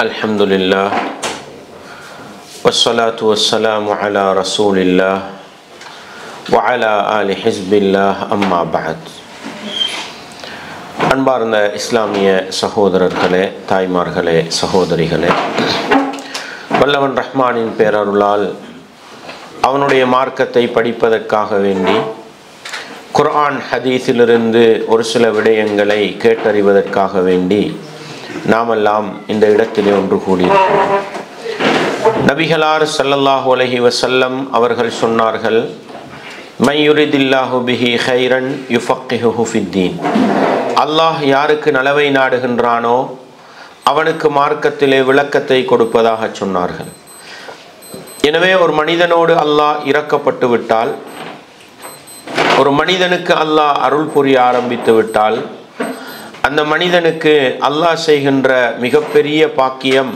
Alhamdulillah wassalatu wassalamu ala rasulillah wa ala ali hizbillah amma ba'd. அன்பார்ந்த இஸ்லாமிய சகோதரர்களே, தாய்மார்களே, சகோதரிகளே, வல்லவன் ரஹ்மானின் பேரருளால் அவனுடைய மார்க்கத்தை படிப்பதற்காக வேண்டி குர்ஆன் ஹதீஸிலிருந்து ஒரு சில விடயங்களை கேட்டறிவதற்காக வேண்டி நாமெல்லாம் இந்த இடத்திலே ஒன்று கூடியிருக்கிறோம். நபிகளார் ஸல்லல்லாஹு அலைஹி வஸல்லம் அவர்கள் சொன்னார்கள், மை யுரிதில்லாஹு பிஹி கைரன் யுஃபக்கிஹுஹு ஃபித்தீன். அல்லாஹ் யாருக்கு நலவை நாடுகின்றானோ அவனுக்கு மார்க்கத்திலே விளக்கத்தை கொடுப்பதாக சொன்னார்கள். எனவே ஒரு மனிதனோடு அல்லாஹ் இரக்கப்பட்டு விட்டால், ஒரு மனிதனுக்கு அல்லாஹ் அருள் புரிய ஆரம்பித்து விட்டால், அந்த மனிதனுக்கு அல்லாஹ் செய்கின்ற மிகப்பெரிய பாக்கியம்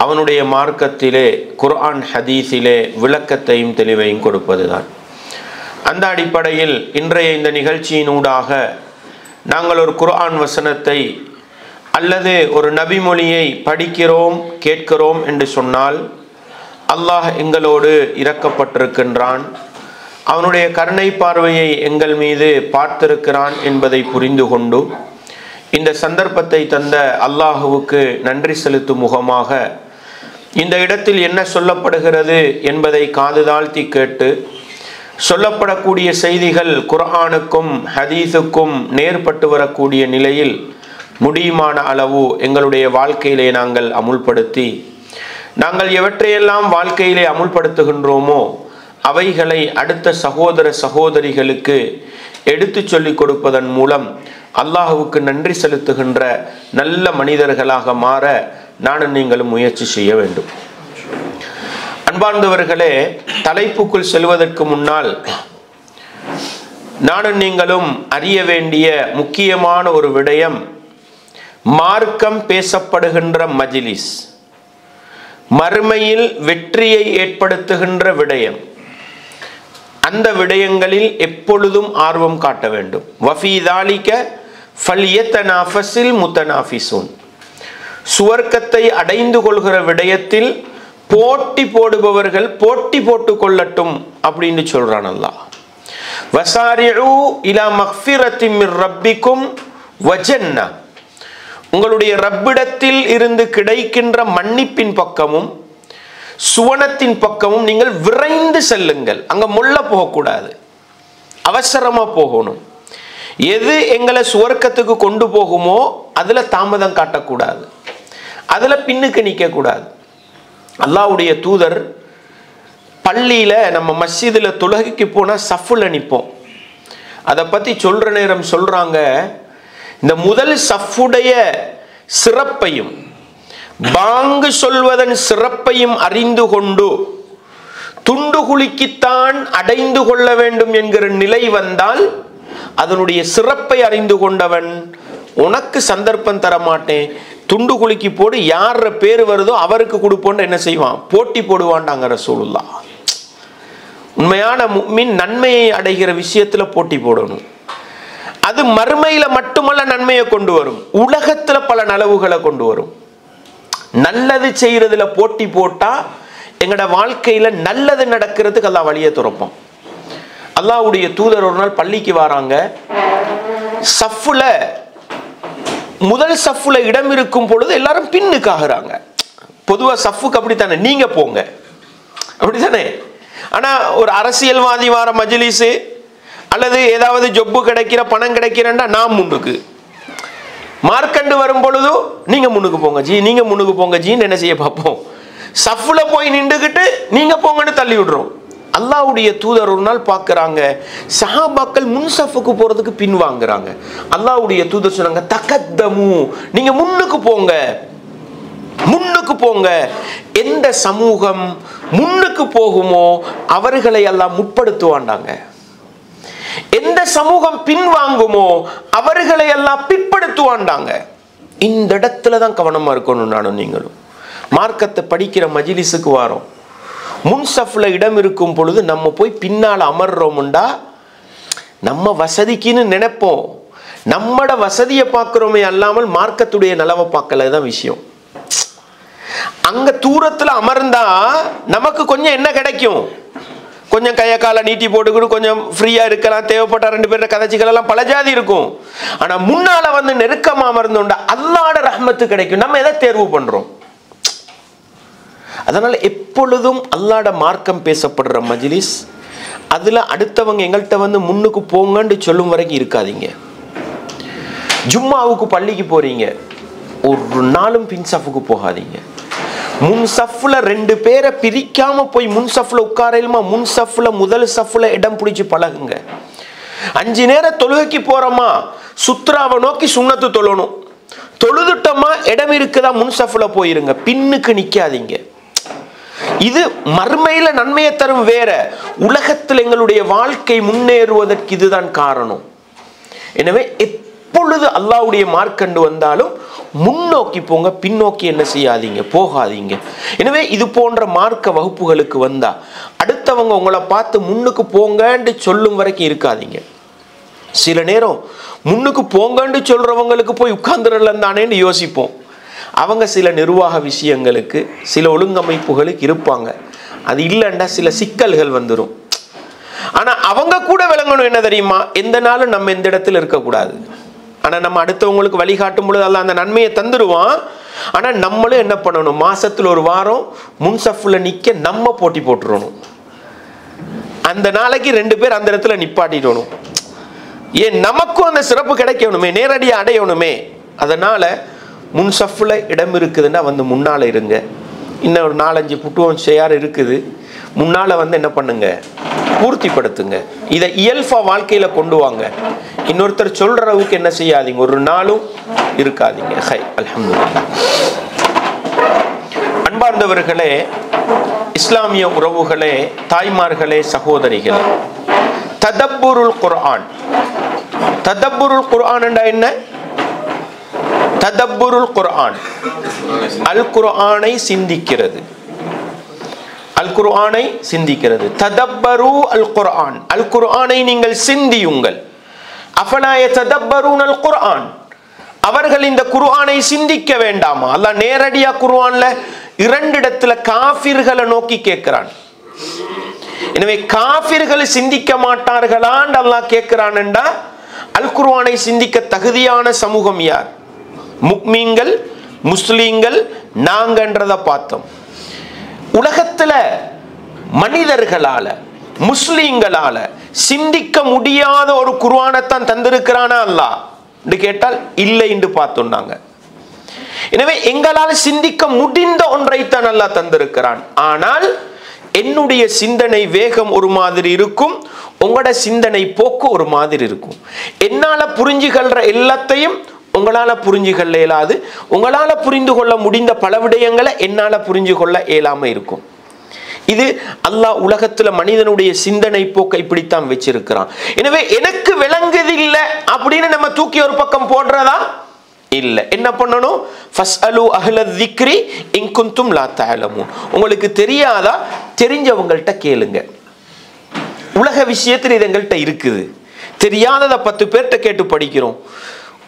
அவனுடைய மார்க்கத்திலே குர்ஆன் ஹதீஸிலே விளக்கத்தையும் தெளிவையும் கொடுப்பதுதான். அந்த அடிப்படையில் இன்றைய இந்த நிகழ்ச்சியினூடாக நாங்கள் ஒரு குர்ஆன் வசனத்தை அல்லது ஒரு நபிமொழியை படிக்கிறோம், கேட்கிறோம் என்று சொன்னால் அல்லாஹ் எங்களோடு இரக்கப்பட்டிருக்கின்றான், அவனுடைய கருணை பார்வையை எங்கள் மீது பார்த்திருக்கிறான் என்பதை புரிந்து கொண்டு இந்த சந்தர்ப்பத்தை தந்த அல்லாஹுவுக்கு நன்றி செலுத்தும் முகமாக இந்த இடத்தில் என்ன சொல்லப்படுகிறது என்பதை காது தாழ்த்தி கேட்டு, சொல்லப்படக்கூடிய செய்திகள் குர்ஆனுக்கும் ஹதீஸுக்கும் நேர்பட்டு வரக்கூடிய நிலையில் முடியுமான அளவு எங்களுடைய வாழ்க்கையிலே நாங்கள் அமுல்படுத்தி, நாங்கள் எவற்றையெல்லாம் வாழ்க்கையிலே அமுல்படுத்துகின்றோமோ அவைகளை அடுத்த சகோதர சகோதரிகளுக்கு எடுத்து சொல்லிக் கொடுப்பதன் மூலம் அல்லாஹுவுக்கு நன்றி செலுத்துகின்ற நல்ல மனிதர்களாக மாற நானும் நீங்களும் முயற்சி செய்ய வேண்டும். அன்பார்ந்தவர்களே, தலைப்புக்குள் செல்வதற்கு முன்னால் நானும் நீங்களும் அறிய வேண்டிய முக்கியமான ஒரு விடயம், மார்க்கம் பேசப்படுகின்ற மஜ்லிஸ், மறுமையில் வெற்றியை ஏற்படுத்துகின்ற விடயம், அந்த விடயங்களில் எப்பொழுதும் ஆர்வம் காட்ட வேண்டும். வஃபீ தாலிக ஃபல்யத்தனாஃபஸில் முத்தனாஃபிஸூன். சுவர்க்கத்தை அடைந்து கொள்கிற விடயத்தில் போட்டி போடுபவர்கள் போட்டி போட்டு கொள்ளட்டும் அப்படின்னு சொல்றான் அல்லாஹ். வஸாரிஉ இலா மக்ஃபிரத்தின் மிர் ரப்பிக்கும் வ ஜன்னah. உங்களுடைய ரப்பிடத்தில் இருந்து கிடைக்கின்ற மன்னிப்பின் பக்கமும் சுவனத்தின் பக்கமும் நீங்கள் விரைந்து செல்லுங்கள். அங்க முள்ள போகக்கூடாது, அவசரமா போகணும். எது எங்களை சுவர்க்கத்துக்கு கொண்டு போகுமோ அதுல தாமதம் காட்டக்கூடாது, அதுல பின்னுக்கு நிற்க கூடாது. அல்லாஹ்வுடைய தூதர் பள்ளியில நம்ம மஸ்ஜிதுல தொழுகைக்கு போனா சஃப்ல நிற்போம். அதை பத்தி சொல்ற நேரம் சொல்றாங்க, இந்த முதல் சஃப்புடைய சிறப்பையும் பாங்கு சொல்வதன் சிறப்பையும் அறிந்து கொண்டு துண்டு குலுக்கித்தான் அடைந்து கொள்ள வேண்டும் என்கிற நிலை வந்தால் அதனுடைய சிறப்பை அறிந்து கொண்டவன் உனக்கு சந்தர்ப்பம் தர மாட்டேன், துண்டு குலுக்கி போடு, யார் பேர் வருதோ அவருக்கு கொடுப்போன்னு என்ன செய்வான், போட்டி போடுவான்டாங்க ரசூலுல்லாஹ். உண்மையான முஃமின் நன்மையை அடைகிற விஷயத்துல போட்டி போடணும். அது மறுமையில மட்டுமல்ல நன்மையை கொண்டு வரும், உலகத்துல பல நலவுகளை கொண்டு வரும். நல்லது செய்யறதுல போட்டி போட்டா எங்கட வாழ்க்கையில நல்லது நடக்கிறதுக்கு அல்லாஹ் வழியை துறப்பான். அல்லாஹ்வுடைய தூதர் ஒரு நாள் பள்ளிக்கு வராங்க. சஃப்ல முதல் சஃப்ல இடம் இருக்கும் பொழுது எல்லாரும் பின்னுக்கு ஆகுறாங்க. பொதுவா சஃப்புக்கு அப்படித்தானே, நீங்க போங்க அப்படித்தானே. ஆனா ஒரு அரசியல்வாதி வார மஜ்லிஸ் அல்லது ஏதாவது ஜொப்பு கிடைக்கிற பணம் கிடைக்கிறேன்னா நான் முன்னுக்கு, மார்க்கண்டு வரும் பொழுது நீங்க முன்னுக்கு போங்க ஜி, நீங்க முன்னுக்கு போங்க ஜின்னு என்ன செய்ய பார்ப்போம், சஃப்ல போய் நின்றுகிட்டு நீங்க போங்கன்னு தள்ளி விடுறோம். அல்லாஹ்வுடைய தூதர் ஒரு நாள் பார்க்கறாங்க, சஹாபாக்கள் முன் சஃப்புக்கு போறதுக்கு பின் வாங்குறாங்க. அல்லாஹ்வுடைய தூதர் சொன்னாங்க, தகத்தமு, நீங்க முன்னுக்கு போங்க, முன்னுக்கு போங்க. எந்த சமூகம் முன்னுக்கு போகுமோ அவர்களை எல்லாம் முற்படுத்துவாண்டாங்க, எந்த சமூகம் பின்வாங்குமோ அவர்களை எல்லாம் பிற்படுத்துவாண்டாங்க. இந்த இடத்துல தான் கவனமா இருக்கணும் நானும் நீங்களும். மார்க்கத்தை படிக்கிற மஜ்லிஸுக்கு வாரோம், முன்சஃப்ல இடம் இருக்கும் பொழுது நம்ம போய் பின்னால் அமர்றோம்டா நம்ம வசதிக்குன்னு நினைப்போம், நம்மட வசதியை பார்க்குறோமே அல்லாமல் மார்க்கத்துடைய நலவை பார்க்கல தான் விஷயம். அங்க தூரத்துல அமர்ந்தா நமக்கு கொஞ்சம் என்ன கிடைக்கும்? கொஞ்சம் கைய கால நீட்டி போட்டுக்கிட்டு கொஞ்சம் ஃப்ரீயா இருக்கலாம், தேவைப்பட்ட 2 பேர் கதைச்சிகள் எல்லாம் பல ஜாதி இருக்கும். ஆனா முன்னால வந்து நெருக்கமா அமர்ந்தோண்டா அல்லாஹ்வோட ரஹ்மத்து கிடைக்கும். நம்ம எதை தேர்வு பண்றோம்? அதனால எப்பொழுதும் அல்லாஹ்வோட மார்க்கம் பேசப்படுற மஜ்லிஸ், அதுல அடுத்தவங்க எங்கள்கிட்ட வந்து முன்னுக்கு போங்கன்னு சொல்லும் வரைக்கும் இருக்காதீங்க. ஜும்மாவுக்கு பள்ளிக்கு போறீங்க, ஒரு நாளும் பின்சஃபுக்கு போகாதீங்க. முன்சஃப்ல 2 பேரை பிரிக்காம போய் முன்சஃப்ல உட்காரலுமா, முன்சஃப்ல முதல் சஃப்ல இடம் பிடிச்சு பழகுங்க. 5 நேர தொழுகைக்கு போறோமா, சுத்ராவை நோக்கி சுன்னத்து தொழணும். தொழுதுட்டோமா, இடம் இருக்குதா, முன்சஃப்ல போயிருங்க, பின்னுக்கு நிக்காதீங்க. இது மறுமையில நன்மையை தரும். வேற உலகத்தில் எங்களுடைய வாழ்க்கை முன்னேறுவதற்கு இதுதான் காரணம். எனவே எப்பொழுது அல்லாஹ்வுடைய மார்க்கண்டு வந்தாலும் முன்னோக்கி போங்க, பின்னோக்கி என்ன செய்யாதீங்க, போகாதீங்க. எனவே இது போன்ற மார்க்க வகுப்புகளுக்கு வந்தா அடுத்தவங்க உங்களை பார்த்து முன்னுக்கு போங்கன்னு சொல்லும் வரைக்கும் இருக்காதீங்க. சில நேரம் முன்னுக்கு போங்கன்னு சொல்றவங்களுக்கு போய் உட்கார்ந்துடலான்னு யோசிப்போம். அவங்க சில நிர்வாக விஷயங்களுக்கு, சில ஒழுங்கமைப்புகளுக்கு இருப்பாங்க. அது இல்லைன்னா சில சிக்கல்கள் வந்துடும். ஆனா அவங்க கூட விளங்கணும் என்ன தெரியுமா, எந்த நாளும் நம்ம எந்த இடத்துல இருக்கக்கூடாது. ஆனா நம்ம அடுத்தவங்களுக்கு வழிகாட்டும் பொழுது அல்ல அந்த நன்மையை தந்துடுவான். ஆனா நம்மளும் என்ன பண்ணணும், மாசத்துல ஒரு வாரம் முன்சஃப்ல நிக்க நம்ம போட்டி போட்டுறணும். அந்த நாளைக்கு 2 பேர் அந்த இடத்துல நிப்பாட்டிடணும். ஏன் நமக்கும் அந்த சிறப்பு கிடைக்கணுமே, நேரடியாக அடையணுமே. அதனால முன்சஃப்ல இடம் இருக்குதுன்னா வந்து முன்னால இருங்க. இன்னும் ஒரு 4-5 புட்டுவம் சேர் இருக்குது, முன்னால வந்து என்ன பண்ணுங்க, பூர்த்திப்படுத்துங்க. இதை இயல்பா வாழ்க்கையில கொண்டு வாங்க. இன்னொருத்தர் சொல்ற அளவுக்கு என்ன செய்யாதீங்க, ஒரு நாளும் இருக்காதீங்க. ஹை அல்ஹம்துலில்லாஹ். அன்பார்ந்தவர்களே, இஸ்லாமிய உறவுகளே, தாய்மார்களே, சகோதரிகளே, ததப்புருல் குர்ஆன். ததப்புருல் குர்ஆன் என்றா என்ன? ததப்புருல் குர்ஆன் அல் குர்ஆனை சிந்திக்கிறது. அல் குர்ஆனை சிந்திக்கிறது. ததப்பரு அல் குர்ஆன், அல் குர்ஆனை நீங்கள் சிந்தியுங்கள். அஃபலா யததப்பரூன அல் குர்ஆன், அவர்கள் இந்த குர்ஆனை சிந்திக்க வேண்டாமா? அல்லாஹ் நேரடியா குர்ஆன்ல 2 இடத்துல காஃபிர்களை நோக்கி கேட்கிறான். எனவே காஃபிர்கள் சிந்திக்க மாட்டார்களான்னு அல்லாஹ் கேட்கிறான் என்றா, அல் குர்ஆனை சிந்திக்க தகுதியான சமூகம் யார்? முக்மீன்கள், முஸ்லீம்கள், நாங்கன்றத பார்த்தோம். உலகத்துல மனிதர்களால, முஸ்லீம்களால சிந்திக்க முடியாத ஒரு குர்ஆனைத்தான் தந்திருக்கிறானா அல்லாஹ் என்று கேட்டால் இல்லை என்று பார்த்தோம். எனவே எங்களால் சிந்திக்க முடிந்த ஒன்றைத்தான் அல்லாஹ் தந்திருக்கிறான். ஆனால் என்னுடைய சிந்தனை வேகம் ஒரு மாதிரி இருக்கும், உங்களோட சிந்தனை போக்கு ஒரு மாதிரி இருக்கும். என்னால புரிஞ்சுகொள்ற எல்லாத்தையும் உங்களால புரிஞ்சுகொள்ள இயலாது. உங்களால புரிந்து கொள்ள முடிந்த பல விடயங்களை என்னால புரிஞ்சு கொள்ள இயலாம இருக்கும். இது அல்லாஹ் உலகத்துல மனிதனுடைய சிந்தனை போக்கை இப்படித்தான் வச்சிருக்கிறான். எனவே எனக்கு விளங்குதில்லை அப்படின்னு நம்ம தூக்கி ஒரு பக்கம் போடுறதா இல்ல. என்ன பண்ணணும்? ஃபஸ்அலு அஹ்ல ذிக்ரி இன் குன்தும் லா தஅலமூன். உங்களுக்கு தெரியாதா, தெரிஞ்சவங்கள்ட்ட கேளுங்க. உலக விஷயத்தில் இது எங்கள்கிட்ட இருக்குது, தெரியாததை 10 பேர்கிட்ட கேட்டு படிக்கிறோம்.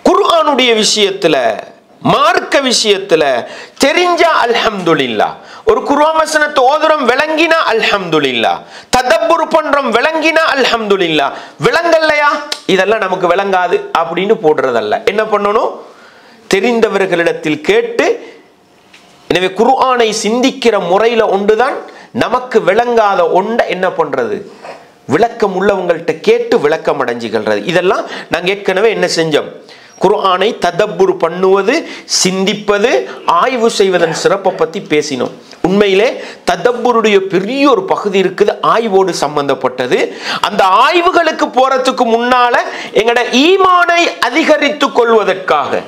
குர்ஆனுடைய விஷயத்துல, மார்க்க விஷயத்துல தெரிஞ்சா அல்ஹம்துலில்லாஹ். ஒரு குர்ஆன் வசனத்தை ஓதுறோம், விளங்கினா அல்ஹம்துலில்லாஹ். ததப்புர் பண்றோம், விளங்கினா அல்ஹம்துலில்லாஹ். விளங்கலையா, இதெல்லாம் நமக்கு விளங்காது அப்படின்னு போடுறதல்ல. என்ன பண்ணணும்? தெரிந்தவர்களிடத்தில் கேட்டு. எனவே குர்ஆனை சிந்திக்கிற முறையில ஒன்றுதான் நமக்கு விளங்காத ஒன்றை என்ன பண்றது, விளக்கம் உள்ளவங்கள்ட்ட கேட்டு விளக்கம் அடைஞ்சுகிறது. இதெல்லாம் நாங்கள் ஏற்கனவே என்ன செஞ்சோம், குர்ஆனை ததப்புர் பண்ணுவது, சிந்திப்பது, ஆய்வு செய்வதன் சிறப்பை பற்றி பேசினோம். உண்மையிலே ததப்புருடைய பெரிய ஒரு பகுதி இருக்குது, ஆய்வோடு சம்பந்தப்பட்டது. அந்த ஆய்வுகளுக்கு போறதுக்கு முன்னால எங்களோட ஈமானை அதிகரித்து கொள்வதற்காக,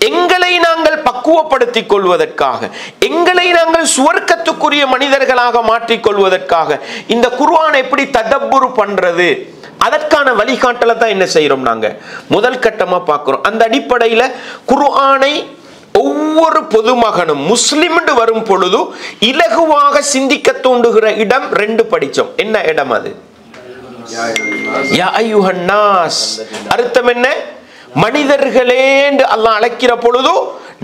எங்களை நாங்கள் பக்குவப்படுத்திக் கொள்வதற்காக, எங்களை நாங்கள் சுவர்க்கத்துக்குரிய மனிதர்களாக மாற்றிக் கொள்வதற்காக இந்த குர்ஆனை எப்படி ததப்புர் பண்றது, அதற்கான வழிகாட்டலை தான் என்ன செய்யறோம், நாங்க முதல் கட்டமா பார்க்கிறோம். அந்த அடிப்படையில குர்ஆனை ஒவ்வொரு பொதுமகனும் முஸ்லிம் வரும் பொழுது இலகுவாக சிந்திக்க தூண்டுகிற இடம் 2 படிச்சோம். என்ன இடம் அது? யா அய்யுஹன் நாஸ். அர்த்தம் என்ன? மனிதர்களே என்று அல்லாஹ் அழைக்கிற பொழுது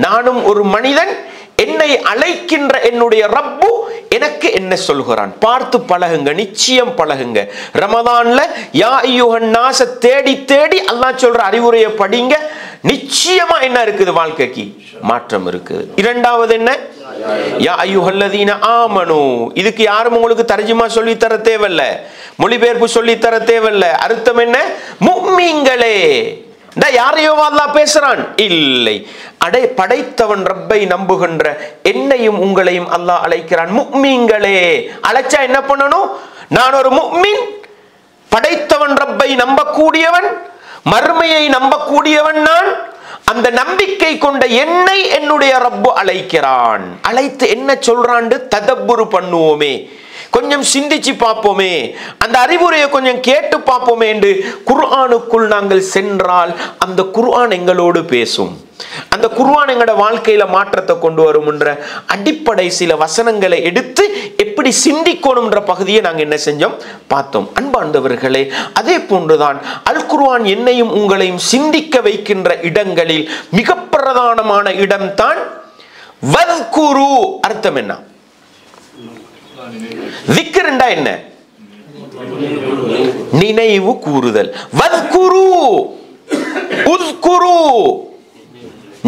நானும் ஒரு மனிதன், என்னை அழைக்கின்ற என்னுடைய ரப்பு எனக்கு என்ன சொல்கிறான் பார்த்து பழகுங்க, நிச்சயம் பழகுங்க. ரமதான்ல யா அய்யுஹன் நாஸ தேடி தேடி அல்லாஹ் சொல்ற அறிவுரையை படிங்க. நிச்சயமா என்ன இருக்குது? வாழ்க்கைக்கு மாற்றம் இருக்குது. இரண்டாவது என்ன? யா அய்யுஹல்லதீன ஆமனு. இதுக்கு யாரும் உங்களுக்கு தர்ஜுமா சொல்லி தர தேவையில்லை, மொழிபெயர்ப்பு சொல்லி தர தேவையில்லை. அர்த்தம் என்ன? முஃமின்களே. யாரையோ அல்லாஹ் பேசுறான் இல்லை, படைத்தவன் ரப்பை நம்புகின்ற என்னையும் உங்களையும் அல்லாஹ் அழைக்கிறான். முஃமின்களே. அழைச்சா என்ன பண்ணணும்? நான் ஒரு முஃமின், படைத்தவன் ரப்பை நம்பக்கூடியவன், மறுமையை நம்பக்கூடியவன். நான் அந்த நம்பிக்கை கொண்ட என்னை என்னுடைய ரப்பு அழைக்கிறான். அழைத்து என்ன சொல்றான்னு ததப்புரு பண்ணுவோமே, கொஞ்சம் சிந்திச்சு பார்ப்போமே, அந்த அறிவுரையை கொஞ்சம் கேட்டு பார்ப்போமே என்று குர்ஆனுக்குள் நாங்கள் சென்றால் அந்த குர்ஆன் எங்களோடு பேசும். அந்த குர்ஆன் எங்களோட வாழ்க்கையில மாற்றத்தை கொண்டு வரும் என்ற அடிப்படை சில வசனங்களை எடுத்து எப்படி சிந்திக்கணும்ன்ற பகுதியை நாங்கள் என்ன செஞ்சோம்? பார்த்தோம். அன்பார்ந்தவர்களே, அதே போன்றுதான் அல் குர்ஆன் என்னையும் உங்களையும் சிந்திக்க வைக்கின்ற இடங்களில் மிக பிரதானமான இடம்தான் வத்குரு. அர்த்தம் என்ன? திக்ர்ண்டா என்ன? நினைவு கூறுதல். வத்குரு, உஸ்குரு,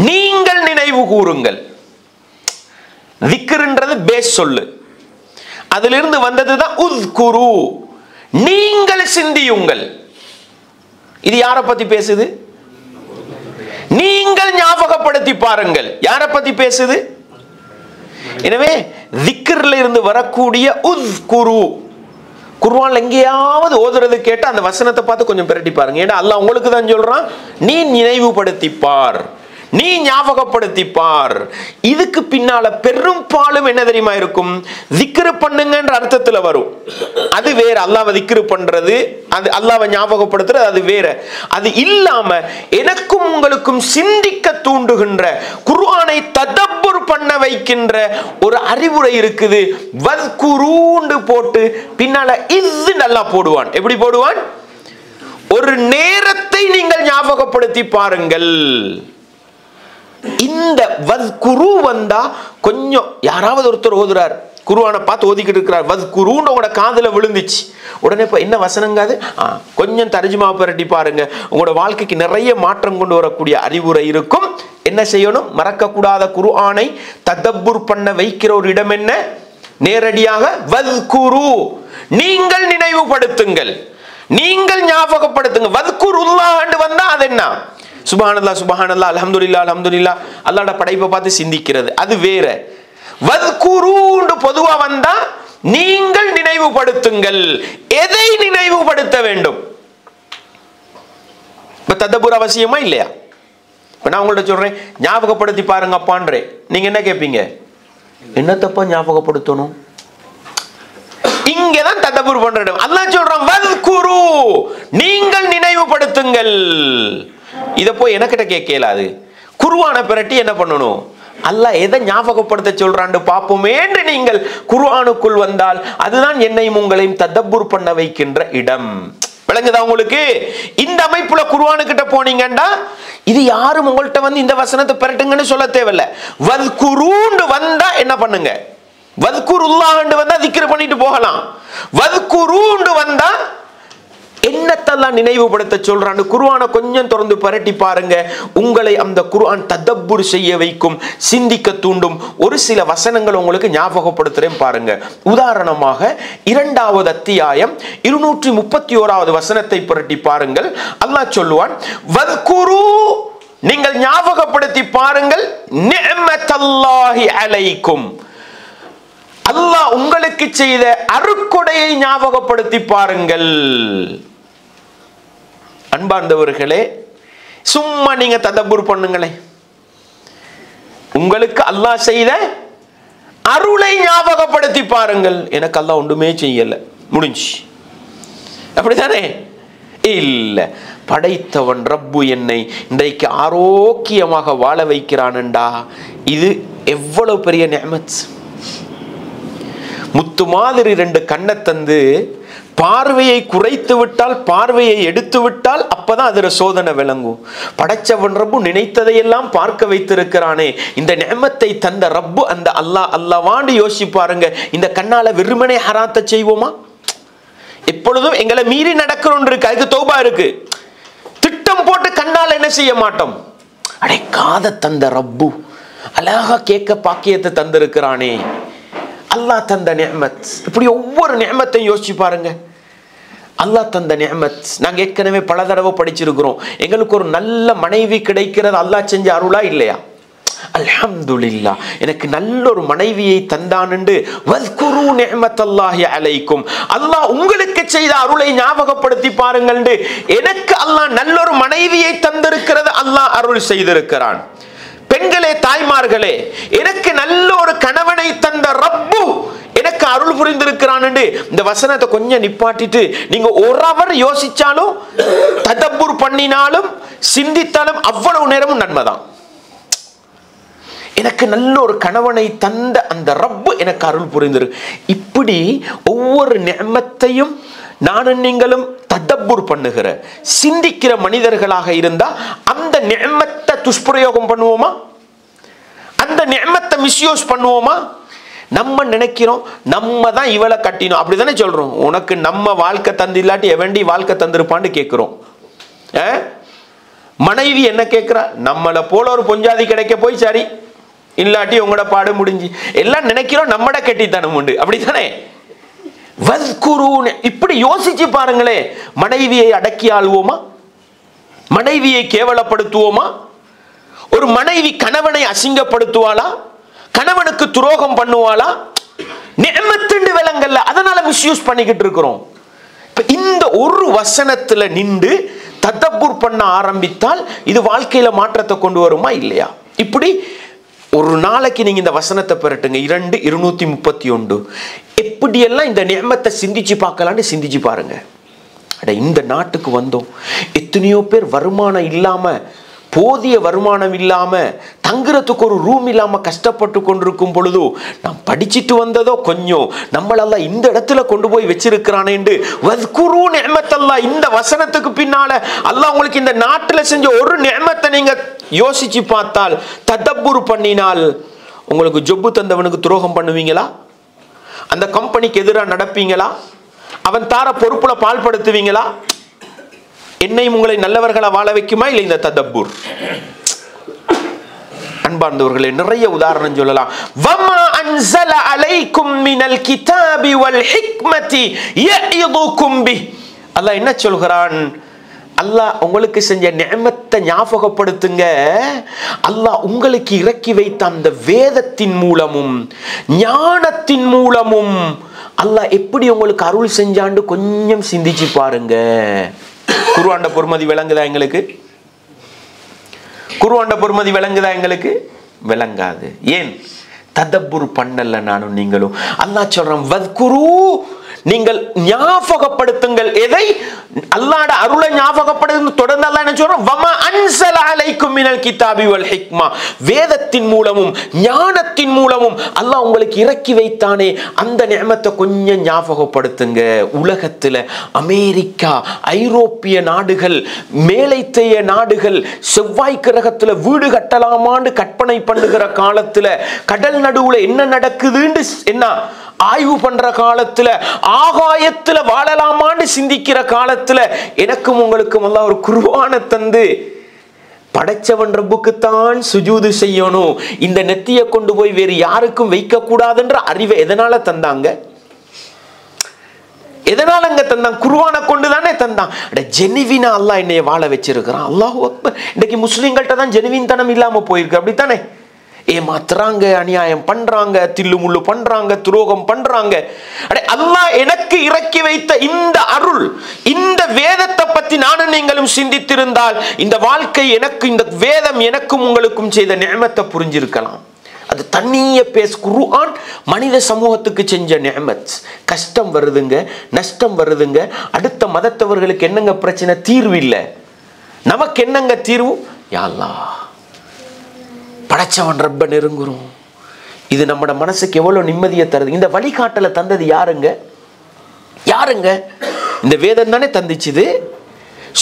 நீங்கள் நினைவு கூறுங்கள். திக்ர்ன்றது பேஸ் சொல்லு, அதிலிருந்து வந்ததுதான் உஸ்குரு, நீங்கள் சிந்தியுங்கள். இது யாரை பத்தி பேசுது? நீங்கள் ஞாபகப்படுத்தி பாருங்கள். யாரை பத்தி பேசுது? எனவே திக்ர்ல இருந்து வரக்கூடிய உஸ்குரு, குர்ஆன்ல எங்கேயாவது ஓதுறது கேட்டா அந்த வசனத்தை பார்த்து கொஞ்சம் பிரட்டி பாருங்க. ஏன்னா அல்லாஹ் உங்களுக்கு தான் சொல்றான், நீ நினைவுபடுத்திப்பார், நீ ஞாபகப்படுத்திப்பார். இதுக்கு பின்னால பெரும்பாலும் என்ன தெரியுமா இருக்கும்? திக்ர் பண்ணுங்கன்ற அர்த்தத்துல வரும். அது வேற. அல்லாஹ்வை திக்ர் பண்றது, அது அல்லாஹ்வை ஞாபகப்படுத்துறது, அது வேற. அது இல்லாம எனக்கும் உங்களுக்கும் சிந்திக்க தூண்டுகின்ற, குர்ஆனை ததப்புர் பண்ண வைக்கின்ற ஒரு அறிவுரை இருக்குது. வத்குரூன்னு போட்டு பின்னால இஸ் நல்லா போடுவான். எப்படி போடுவான்? ஒரு நேரத்தை நீங்கள் ஞாபகப்படுத்தி பாருங்கள். இந்த வத்குரு வந்தா கொஞ்சம் யாராவது ஒருத்தர் ஓதுறார், குர்ஆனை பார்த்து ஓதிக்கிட்டு இருக்கிறார், வத்குருன்னு உங்களோட காதுல விழுந்துச்சு. உடனே இப்போ என்ன வசனங்காது? கொஞ்சம் தர்ஜுமா பிரட்டி பாருங்க. உங்களோட வாழ்க்கைக்கு நிறைய மாற்றம் கொண்டு வரக்கூடிய அறிவுரை இருக்கும். என்ன செய்யணும்? மறக்கக்கூடாத குர்ஆனை ததப்புர் பண்ண வைக்கிற ஒரு இடம் என்ன? நேரடியாக வத்குரு, நீங்கள் நினைவுபடுத்துங்கள், நீங்கள் ஞாபகப்படுத்துங்க. வத்குருல்லாஹ்னு வந்தா அது என்ன? சுப்ஹானல்லாஹ் சுப்ஹானல்லாஹ், அல்ஹம்துலில்லாஹ் அல்ஹம்துலில்லாஹ், அல்லாஹ்வோட படைப்பை பார்த்து சிந்திக்கிறது, அது வேற. வத்குரூன்னு பொதுவா வந்தா நீங்கள் நினைவுபடுத்துங்கள். எதை நினைவுபடுத்த வேண்டும்? இப்ப ததப்புர் அவசியமா இல்லையா? இப்ப நான் உங்கள்ட்ட சொல்றேன், ஞாபகப்படுத்தி பாருங்க அப்பான்றேன். நீங்க என்ன கேட்பீங்க? என்னத்தப்பா ஞாபகப்படுத்தணும்? இங்கதான் ததப்புர் பண்ற இடம். அல்லாஹ் சொல்றான் வத்குரு, நீங்கள் நினைவுபடுத்துங்கள். இத போய் எனக்கிட்ட கேட்கலாது. குர்ஆனை பிரட்டி என்ன பண்ணணும்? அல்லாஹ் எதை ஞாபகப்படுத்த சொல்றான்னு பார்ப்போமே என்று நீங்கள் குர்ஆனுக்குள் வந்தால் அதுதான் என்னையும் உங்களையும் ததப்புர் பண்ண வைக்கின்ற இடம். விளங்குதா உங்களுக்கு? இந்த அமைப்புல குர்ஆனுக்கிட்ட போனீங்கன்னா இது யாரும் உங்கள்கிட்ட வந்து இந்த வசனத்தை பிரட்டுங்கன்னு சொல்ல தேவையில்லை. வத்குருன்னு வந்தா என்ன பண்ணுங்க? வத்குருல்லாஹ்னு வந்தா திக்ர் பண்ணிட்டு போகலாம். வத்குருன்னு வந்தா என்னத்தெல்லாம் நினைவுபடுத்த சொல்றான்னு குர்ஆனை கொஞ்சம் திறந்து பரட்டி பாருங்க. உங்களை அந்த குர்ஆன் ததப்புர் செய்ய வைக்கும், சிந்திக்க தூண்டும். ஒரு சில வசனங்கள் உங்களுக்கு ஞாபகப்படுத்துறேன் பாருங்க. உதாரணமாக 2வது அத்தியாயம் 231வது வசனத்தை பரட்டி பாருங்கள். அல்லாஹ் சொல்லுவான், வத்குரு, நீங்கள் ஞாபகப்படுத்தி பாருங்கள், நிஅமத்தல்லாஹி அலைக்கும், அல்லாஹ் உங்களுக்கு செய்த அருட்கொடையை ஞாபகப்படுத்தி பாருங்கள். அன்பார்ந்தவர்களே, சும்மா நீங்க ததப்புர் பண்ணுங்களே, உங்களுக்கு அல்லாஹ் செய்த அருளை ஞாபகப்படுத்தி பாருங்கள். எனக்கு அல்லாஹ் ஒன்றுமே செய்யல, முடிஞ்சு, அப்படித்தானே? இல்ல, படைத்தவன் ரப்பு என்னை இன்றைக்கு ஆரோக்கியமாக வாழ வைக்கிறான்டா, இது எவ்வளவு பெரிய நிஅமத். முத்து மாதிரி 2 கண்ணை தந்து பார்வையை குறைத்து விட்டால், பார்வையை எடுத்து விட்டால் அப்பதான் அதுல சோதனை விளங்கும். படைச்சவன் ரப்பு நினைத்ததையெல்லாம் பார்க்க வைத்திருக்கிறானே, இந்த நிஅமத்தை தந்த ரப்பு அந்த அல்லாஹ் அல்லாஹ்வான்னு யோசிப்பாருங்க. இந்த கண்ணால வெறுமனே ஹராத்தை செய்வோமா? எப்பொழுதும் எங்களை மீறி நடக்கிறோம் இருக்கு, அதுக்கு தௌபா இருக்கு. திட்டம் போட்டு கண்ணால என்ன செய்ய மாட்டோம். அடே காதை தந்த ரப்பு அழகா கேட்க பாக்கியத்தை தந்திருக்கிறானே, அல்லாஹ் தந்த நிஅமத். இப்படி ஒவ்வொரு நிஅமத்தையும் யோசிச்சு பாருங்க. அல்லாஹ் தந்த நிஅமத். நாங்க ஏற்கனவே பல தடவை படிச்சிருக்கிறோம். எங்களுக்கு ஒரு நல்ல மனைவி கிடைக்கிறது அல்லாஹ் செஞ்ச அருளா இல்லையா? அல்ஹம்துலில்லாஹ், எனக்கு நல்ல ஒரு மனைவியை தந்தான்னு வஸ்குரு நிஅமத்தல்லாஹி அலைக்கும், அல்லாஹ் உங்களுக்கு செய்த அருளை ஞாபகப்படுத்தி பாருங்கள். எனக்கு அல்லாஹ் நல்ல ஒரு மனைவியை தந்திருக்கிறது, அல்லாஹ் அருள் செய்திருக்கிறான். பெண்களே, தாய்மார்களே, எனக்கு நல்ல ஒரு கணவனை தந்த ரப்பு எனக்கு அருள் புரிந்திருக்கிறான். இந்த வசனத்தை கொஞ்சம் நிப்பாட்டிட்டு நீங்க ஒரு அவர் யோசிச்சாலும், ததப்புர் பண்ணினாலும், சிந்தித்தாலும் அவ்வளவு நேரமும் நன்மைதான். எனக்கு நல்ல ஒரு கணவனை தந்த அந்த ரப்பு எனக்கு அருள் புரிந்திரு. இப்படி ஒவ்வொரு நிஅமத்தையும் நானும் நீங்களும் ததப்புர் பண்ணுகிற, சிந்திக்கிற மனிதர்களாக இருந்தா அந்த நிஅமத்தை துஷ்பிரயோகம் பண்ணுவோமா? அந்த நிஅமத்தை மிஸ்யூஸ் பண்ணுவோமா? நம்ம நினைக்கிறோம் நம்ம தான் இவளை கட்டினோம், அப்படிதானே சொல்றோம். உனக்கு நம்ம வாழ்க்கை தந்து இல்லாட்டி எவண்டி வாழ்க்கை தந்திருப்பான்னு கேட்கிறோம். மனைவி என்ன கேட்கிறா? நம்மளை போல ஒரு பொஞ்சாதி கிடைக்க போய் சரி, இல்லாட்டி உங்களோட பாடு முடிஞ்சு எல்லாம் நினைக்கிறோம். நம்மட கெட்டித்தனம் உண்டு, அப்படித்தானே? இப்படி யோசிச்சு பாருங்களே. மனைவியை அடக்கி ஆள்வோமா? மனைவியை கேவலப்படுத்துவோமா? ஒரு மனைவி கணவனை அசிங்கப்படுத்துவாளா? கணவனுக்கு துரோகம் பண்ணுவாளா? நிஅமத்துண்டு விலங்கல்ல, அதனால மிஸ்யூஸ் பண்ணிக்கிட்டு இருக்கிறோம். இந்த ஒரு வசனத்துல நின்று ததப்புர் பண்ண ஆரம்பித்தால் இது வாழ்க்கையில மாற்றத்தை கொண்டு வருமா இல்லையா? இப்படி ஒரு நாளைக்கு நீங்க இந்த வசனத்தை பெறட்டுங்க, 2:231. எப்படியெல்லாம் இந்த நிஅமத்தை சிந்திச்சு பார்க்கலான்னு சிந்திச்சு பாருங்க. அட, இந்த நாட்டுக்கு வந்தோம், எத்தனையோ பேர் வருமானம் இல்லாம, போதிய வருமானம் இல்லாம, தங்குறதுக்கு ஒரு ரூம் இல்லாம கஷ்டப்பட்டு கொண்டிருக்கும் பொழுது நாம் படிச்சுட்டு வந்ததோ கொஞ்சம், நம்மளெல்லாம் இந்த இடத்துல கொண்டு போய் வச்சிருக்கிறானேண்டு வஸ்குரு நிஅமத்தல்லாஹ். இந்த வசனத்துக்கு பின்னால அல்லாஹ் உங்களுக்கு இந்த நாட்டுல செஞ்ச ஒரு நிஅமத்தை நீங்க யோசிச்சு பார்த்தால், ததப்புர் பண்ணினால், உங்களுக்கு ஜொப்பு தந்தவனுக்கு துரோகம் பண்ணுவீங்களா? அந்த கம்பெனிக்கு எதிராக நடப்பீங்களா? அவன் தார பொறுப்புல பால்படுத்துவீங்களா? என்னையும் உங்களை நல்லவர்களை வாழ வைக்குமா இல்லை இந்த ததப்புர்? அன்பார்ந்தவர்களே, நிறைய உதாரணம் சொல்லலாம். வமா அன்ஸல அலைக்கும் மினல் கிதாபி வல் ஹிக்மதி யஇதுக்கும் பி. அல்லாஹ் என்ன சொல்கிறான்? அல்லாஹ் உங்களுக்கு செஞ்ச நிஅமத்தை ஞாபகப்படுத்துங்க. அல்லாஹ் உங்களுக்கு இறக்கி வைத்த அந்த வேதத்தின் மூலமும் ஞானத்தின் மூலமும் அல்லாஹ் எப்படி உங்களுக்கு அருள் செஞ்சாண்டு கொஞ்சம் சிந்திச்சு பாருங்க. குர்ஆன்ட பொறுமதி விளங்குதா எங்களுக்கு? குர்ஆன்ட பொறுமதி விளங்குதா எங்களுக்கு? விளங்காது. ஏன்? ததப்புர் பண்ணல நானும் நீங்களும். அல்லாஹ் சொல்றான், வஸ்குரு, நீங்கள் ஞாபகப்படுத்துங்கள். எதை? அல்லாஹ்வுடைய அருளை ஞாபகப்படுத்து. தொடர்ந்து அல்லாஹ் என்ன சொல்றான்? வமா அன்ஸல அலைக்கும் மினல் கிதாபி வல் ஹிக்மா. வேதத்தின் மூலமும் ஞானத்தின் மூலமும் அல்லாஹ் உங்களுக்கு இறக்கி வைத்தானே, அந்த நிஅமத்தை கொஞ்சம் ஞாபகப்படுத்துங்க. உலகத்துல அமெரிக்கா, ஐரோப்பிய நாடுகள், மேலைத்தேய நாடுகள் செவ்வாய் கிரகத்துல வீடு கட்டலாமான்னு கற்பனை பண்ணுகிற காலத்துல, கடல் நடுவுல என்ன நடக்குதுன்னு என்ன ஆய்வு பண்ற காலத்துல, ஆகாயத்துல வாழலாமான்னு சிந்திக்கிற காலத்துல, எனக்கும் உங்களுக்கும் அல்லாஹ் ஒரு குர்ஆனை தந்து, படைச்சவன் ரப்புக்குத்தான் சுஜூது செய்யணும், இந்த நெத்தியை கொண்டு போய் வேறு யாருக்கும் வைக்க கூடாதுன்ற அறிவை எதனால தந்தாங்க? எதனால அங்க தந்தான்? குர்ஆனை கொண்டு தானே தந்தான். ஜெனுவினா அல்லாஹ் என்னைய வாழ வச்சிருக்கிறான். அல்லாஹு அக்பர். இன்னைக்கு முஸ்லிம்கள்ட்ட தான் ஜெனுவின் தனம் இல்லாம போயிருக்கு, அப்படித்தானே? ஏமாத்துறாங்க, அநியாயம் பண்றாங்க, தில்லு முள்ளு பண்றாங்க, துரோகம் பண்றாங்க. அல்லாஹ் எனக்கு இறக்கி வைத்த இந்த அருள், இந்த வேதத்தை பத்தி நானும் நீங்களும் சிந்தித்திருந்தால், இந்த வாழ்க்கை எனக்கு, இந்த வேதம் எனக்கும் உங்களுக்கும் செய்த நிஅமத்தை புரிஞ்சிருக்கலாம். அது தண்ணிய குர்ஆன் மனித சமூகத்துக்கு செஞ்ச நிஅமத். கஷ்டம் வருதுங்க, நஷ்டம் வருதுங்க, அடுத்த மதத்தவர்களுக்கு என்னங்க பிரச்சனை? தீர்வு இல்லை. நமக்கு என்னங்க தீர்வு? யா அல்லாஹ், படைச்சவன் ரப்ப நெருங்குறோம். இது நம்மட மனசுக்கு எவ்வளவு நிம்மதியை தருது. இந்த வழிகாட்டலை தந்தது யாருங்க? யாருங்க? இந்த வேதம் தானே தந்திச்சுது.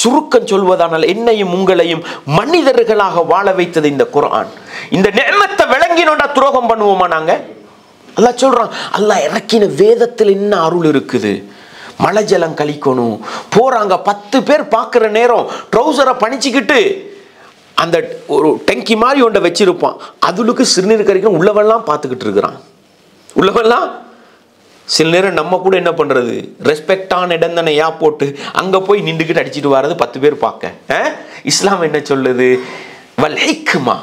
சுருக்கம் சொல்வதானால் என்னையும் உங்களையும் மனிதர்களாக வாழ வைத்தது இந்த குர்ஆன். இந்த நிஅமத்தை விளங்கினோண்டா துரோகம் பண்ணுவோமா நாங்க? அல்லாஹ் சொல்றான், அல்லாஹ் இறக்கின வேதத்தில் என்ன அருள் இருக்குது. மழை ஜலம் கழிக்கணும் போறாங்க, 10 பேர் பார்க்குற நேரம் ட்ரௌசரை பணிச்சுக்கிட்டு அந்த ஒரு டெங்கி மாதிரி ஒன்றை வச்சிருப்பான், அதுக்கு சிறுநீர் கறிக்கணும் உள்ளவெல்லாம் பார்த்துக்கிட்டு இருக்கிறான். உள்ளவெல்லாம் சில நேரம் நம்ம கூட என்ன பண்றது, ரெஸ்பெக்டான இடம் தானே யா போட்டு அங்க போய் நின்றுக்கிட்டு அடிச்சுட்டு வர்றது 10 பேர் பார்க்க. இஸ்லாம் என்ன சொல்லுது? வல் ஹிக்மா,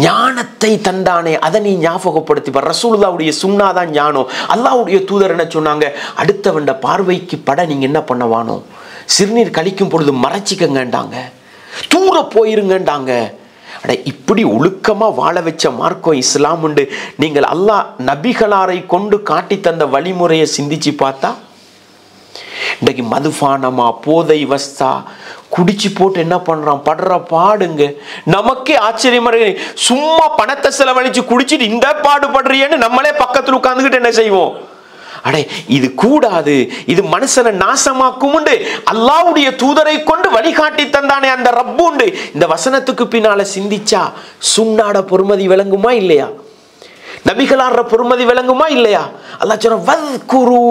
ஞானத்தை தந்தானே அதை நீ ஞாபகப்படுத்தி. ரசூலுல்லாஹ்வுடைய சுன்னாதான் ஞானம். அல்லாஹ்வுடைய தூதர் என்ன சொன்னாங்க? அடுத்தவண்ட பார்வைக்கு பட நீங்க என்ன பண்ணவானோ, சிறுநீர் கழிக்கும் பொழுது மறைச்சிக்கங்கண்டாங்க, தூர போயிருங்கண்டாங்க. அட இப்படி ஒழுக்கமா வாழ வச்ச மார்க்கம் இஸ்லாம் உண்டு. நீங்கள் அல்லாஹ் நபிகளாரை கொண்டு காட்டி தந்த வழிமுறையை சிந்திச்சு பார்த்தா இன்றைக்கு மதுபானமா போதை வஸ்தா குடிச்சு போட்டு என்ன பண்றான், படுற பாடுங்க நமக்கே ஆச்சரியமா இருக்கு. சும்மா பணத்தை செலவழிச்சு குடிச்சிட்டு இந்த பாடுபடுறியன்னு நம்மளே பக்கத்துல உட்கார்ந்துகிட்டு என்ன செய்வோம்? அடே இது கூடாது, இது மனுஷனை நாசமாக்கும். அல்லாஹ்வுடைய தூதரை கொண்டு வழிகாட்டி தந்தானே அந்த ரப்பு உண்டு. இந்த வசனத்துக்கு பின்னால சிந்திச்சா சுன்னாட பொறுமதி விளங்குமா இல்லையா? நபிகளார பொறுமதி விளங்குமா இல்லையா? அல்லாஹ் சொல்ற வத்குரு,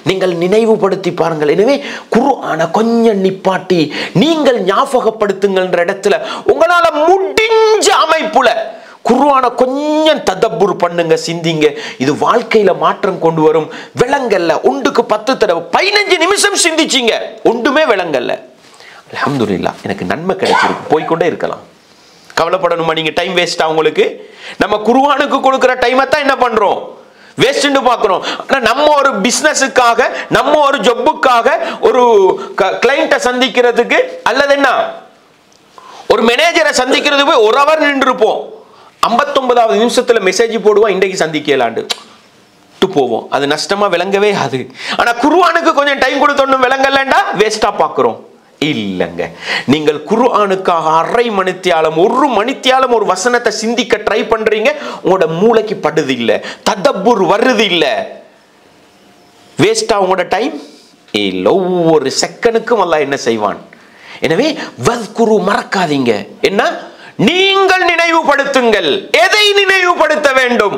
நீங்கள் நினைவுபடுத்தி பாருங்கள். எனவே குர்ஆனை கொஞ்சம் நிப்பாட்டி நீங்கள் ஞாபகப்படுத்துங்கள்ன்ற இடத்துல உங்களால முடிஞ்ச அமைப்புல குர்ஆனை கொஞ்சம் ததப்புர் பண்ணுங்க, சிந்திங்க. இது வாழ்க்கையில மாற்றம் கொண்டு வரும். விளங்கல்ல ஒன்றுக்கு 10 தடவை 15 நிமிஷம் சிந்திச்சிங்க, ஒன்றுமே விளங்கல்ல, அல்ஹம்துலில்லாஹ் எனக்கு நன்மை கிடைச்சிருக்கு, போய்கொண்டே இருக்கலாம். கவலைப்படணுமா நீங்க? டைம் வேஸ்டா உங்களுக்கு? நம்ம குர்ஆனுக்கு கொடுக்கிற டைமை தான் என்ன பண்றோம், வேஸ்ட்னு பார்க்கிறோம். நம்ம ஒரு பிசினஸுக்காக, நம்ம ஒரு ஜொப்புக்காக, ஒரு கிளையண்ட்டை சந்திக்கிறதுக்கு அல்லது என்ன ஒரு மேனேஜரை சந்திக்கிறதுக்கு போய் 1 ஹவர் நின்றுப்போம். 59வது நிமிஷத்துல மெசேஜ் போடுவோம், இன்றைக்கு சந்திக்கலாண்டு போவோம். அது நஷ்டமா விளங்கவே அது. ஆனா குர்ஆனுக்கு கொஞ்சம் டைம் கொடுத்தோம் விளங்கலண்டா வேஸ்டா பார்க்கிறோம். இல்லங்க, நீங்கள் குர்ஆனுக்காக அரை மணித்தியாலம் 1 மணித்தியாலம் ஒரு வசனத்தை சிந்திக்க ட்ரை பண்றீங்க, உங்களோட மூளைக்கு படுது இல்ல, ததப்புர் வருது இல்ல, வேஸ்டா உங்களோட டைம் இல்ல. ஒவ்வொரு செகண்டுக்கும் அல்லாஹ் என்ன செய்வான்? எனவே வத்குரு, மறக்காதீங்க. என்ன? நீங்கள் நினைவுபடுத்துங்கள். எதை நினைவுபடுத்த வேண்டும்?